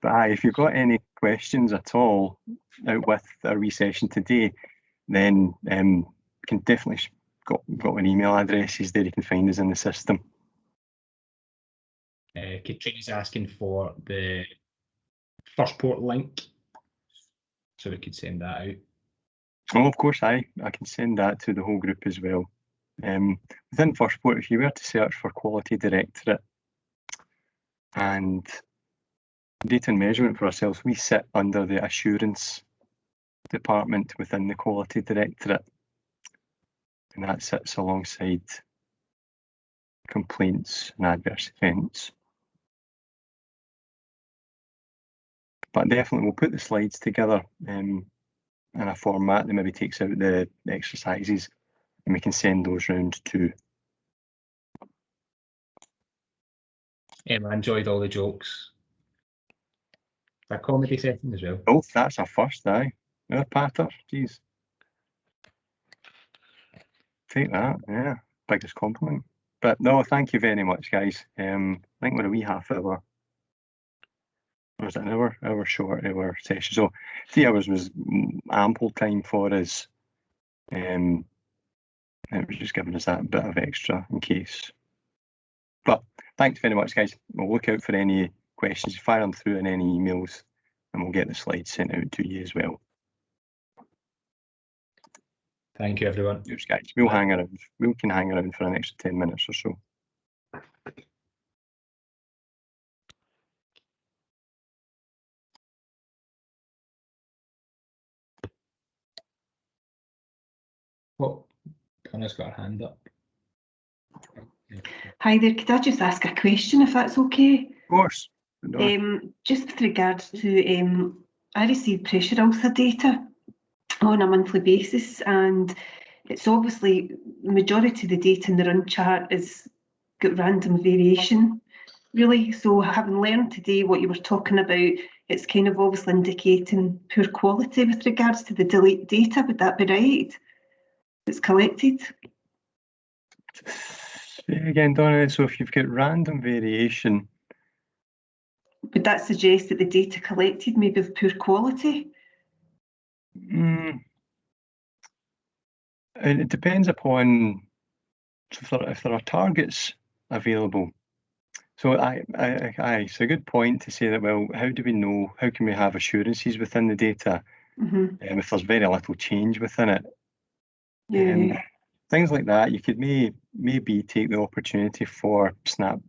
But aye, if you've got any questions at all out with our wee session today, then can definitely got an email addresses there, you can find us in the system. Katrina's asking for the first port link, so we could send that out. Oh, of course, I can send that to the whole group as well. Within Firstport, if you were to search for Quality Directorate and data and measurement for ourselves, we sit under the assurance department within the Quality Directorate, and that sits alongside complaints and adverse events. But definitely we'll put the slides together in a format that maybe takes out the exercises, and we can send those round too. I enjoyed all the jokes. A comedy session as well. Oh, that's a first, aye. Our patter, geez. Take that, yeah. Biggest compliment. But no, thank you very much, guys. I think we're a wee half hour. Or was it an hour short of our session? So 3 hours was ample time for us. It was just giving us that bit of extra in case. But thanks very much, guys. We'll look out for any questions, fire them through in any emails, and we'll get the slides sent out to you as well. Thank you, everyone. Yes, guys. We'll hang around. We can hang around for an extra 10 minutes or so. Oh, Donna's got her hand up. Hi there, could I just ask a question if that's okay? Of course. Just with regards to, I receive pressure ulcer data on a monthly basis, and it's obviously the majority of the data in the run chart is got random variation, really. So having learned today what you were talking about, it's kind of obviously indicating poor quality with regards to the delete data. Would that be right? It's collected. Again, Donna, so if you've got random variation, would that suggest that the data collected may be of poor quality? It depends upon if there are targets available. So it's a good point to say that, well, how do we know, how can we have assurances within the data if there's very little change within it? Yeah. Things like that, you could maybe take the opportunity for snap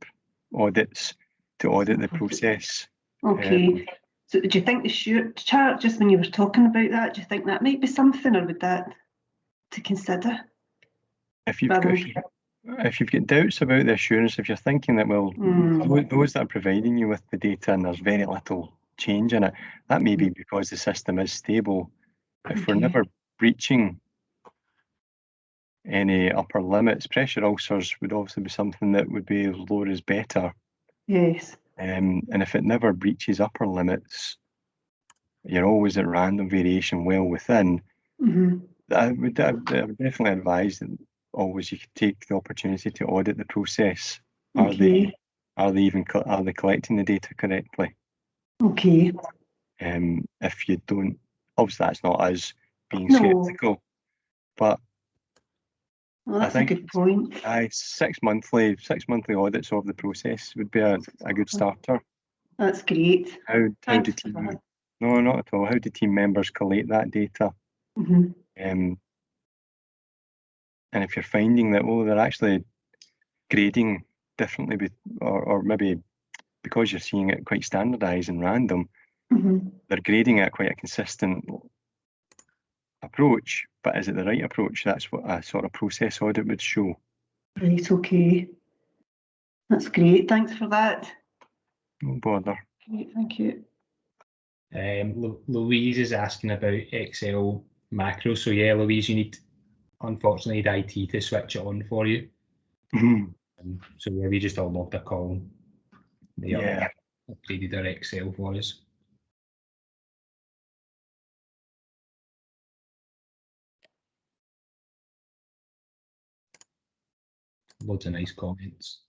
audits to audit the process. Okay. So do you think the chart, just when you were talking about that, do you think that might be something, or would that to consider? If you've got doubts about the assurance, if you're thinking that, well, those that are providing you with the data and there's very little change in it, that may be because the system is stable. If we're never breaching any upper limits, pressure ulcers would obviously be something that would be as low as better. Yes. And if it never breaches upper limits, you're always at random variation well within. I would definitely advise that always you could take the opportunity to audit the process. Are they collecting the data correctly? Okay. If you don't, obviously that's not us being skeptical. but Well, I that's a think good point. 6 monthly audits of the process would be a good starter. That's great. How do Thanks for team? that. No, not at all. How do team members collate that data? Mhm. And if you're finding that, they're actually grading differently, or maybe because you're seeing it quite standardised and random, Mhm. they're grading it quite a consistent approach. But is it the right approach? That's what a sort of process audit would show. Right, okay. That's great. Thanks for that. No bother. Great, thank you. Louise is asking about Excel macros. So yeah, Louise, you need, unfortunately, the IT to switch it on for you. So yeah, we just all logged a call. They upgraded our Excel for us. Loads of nice comments.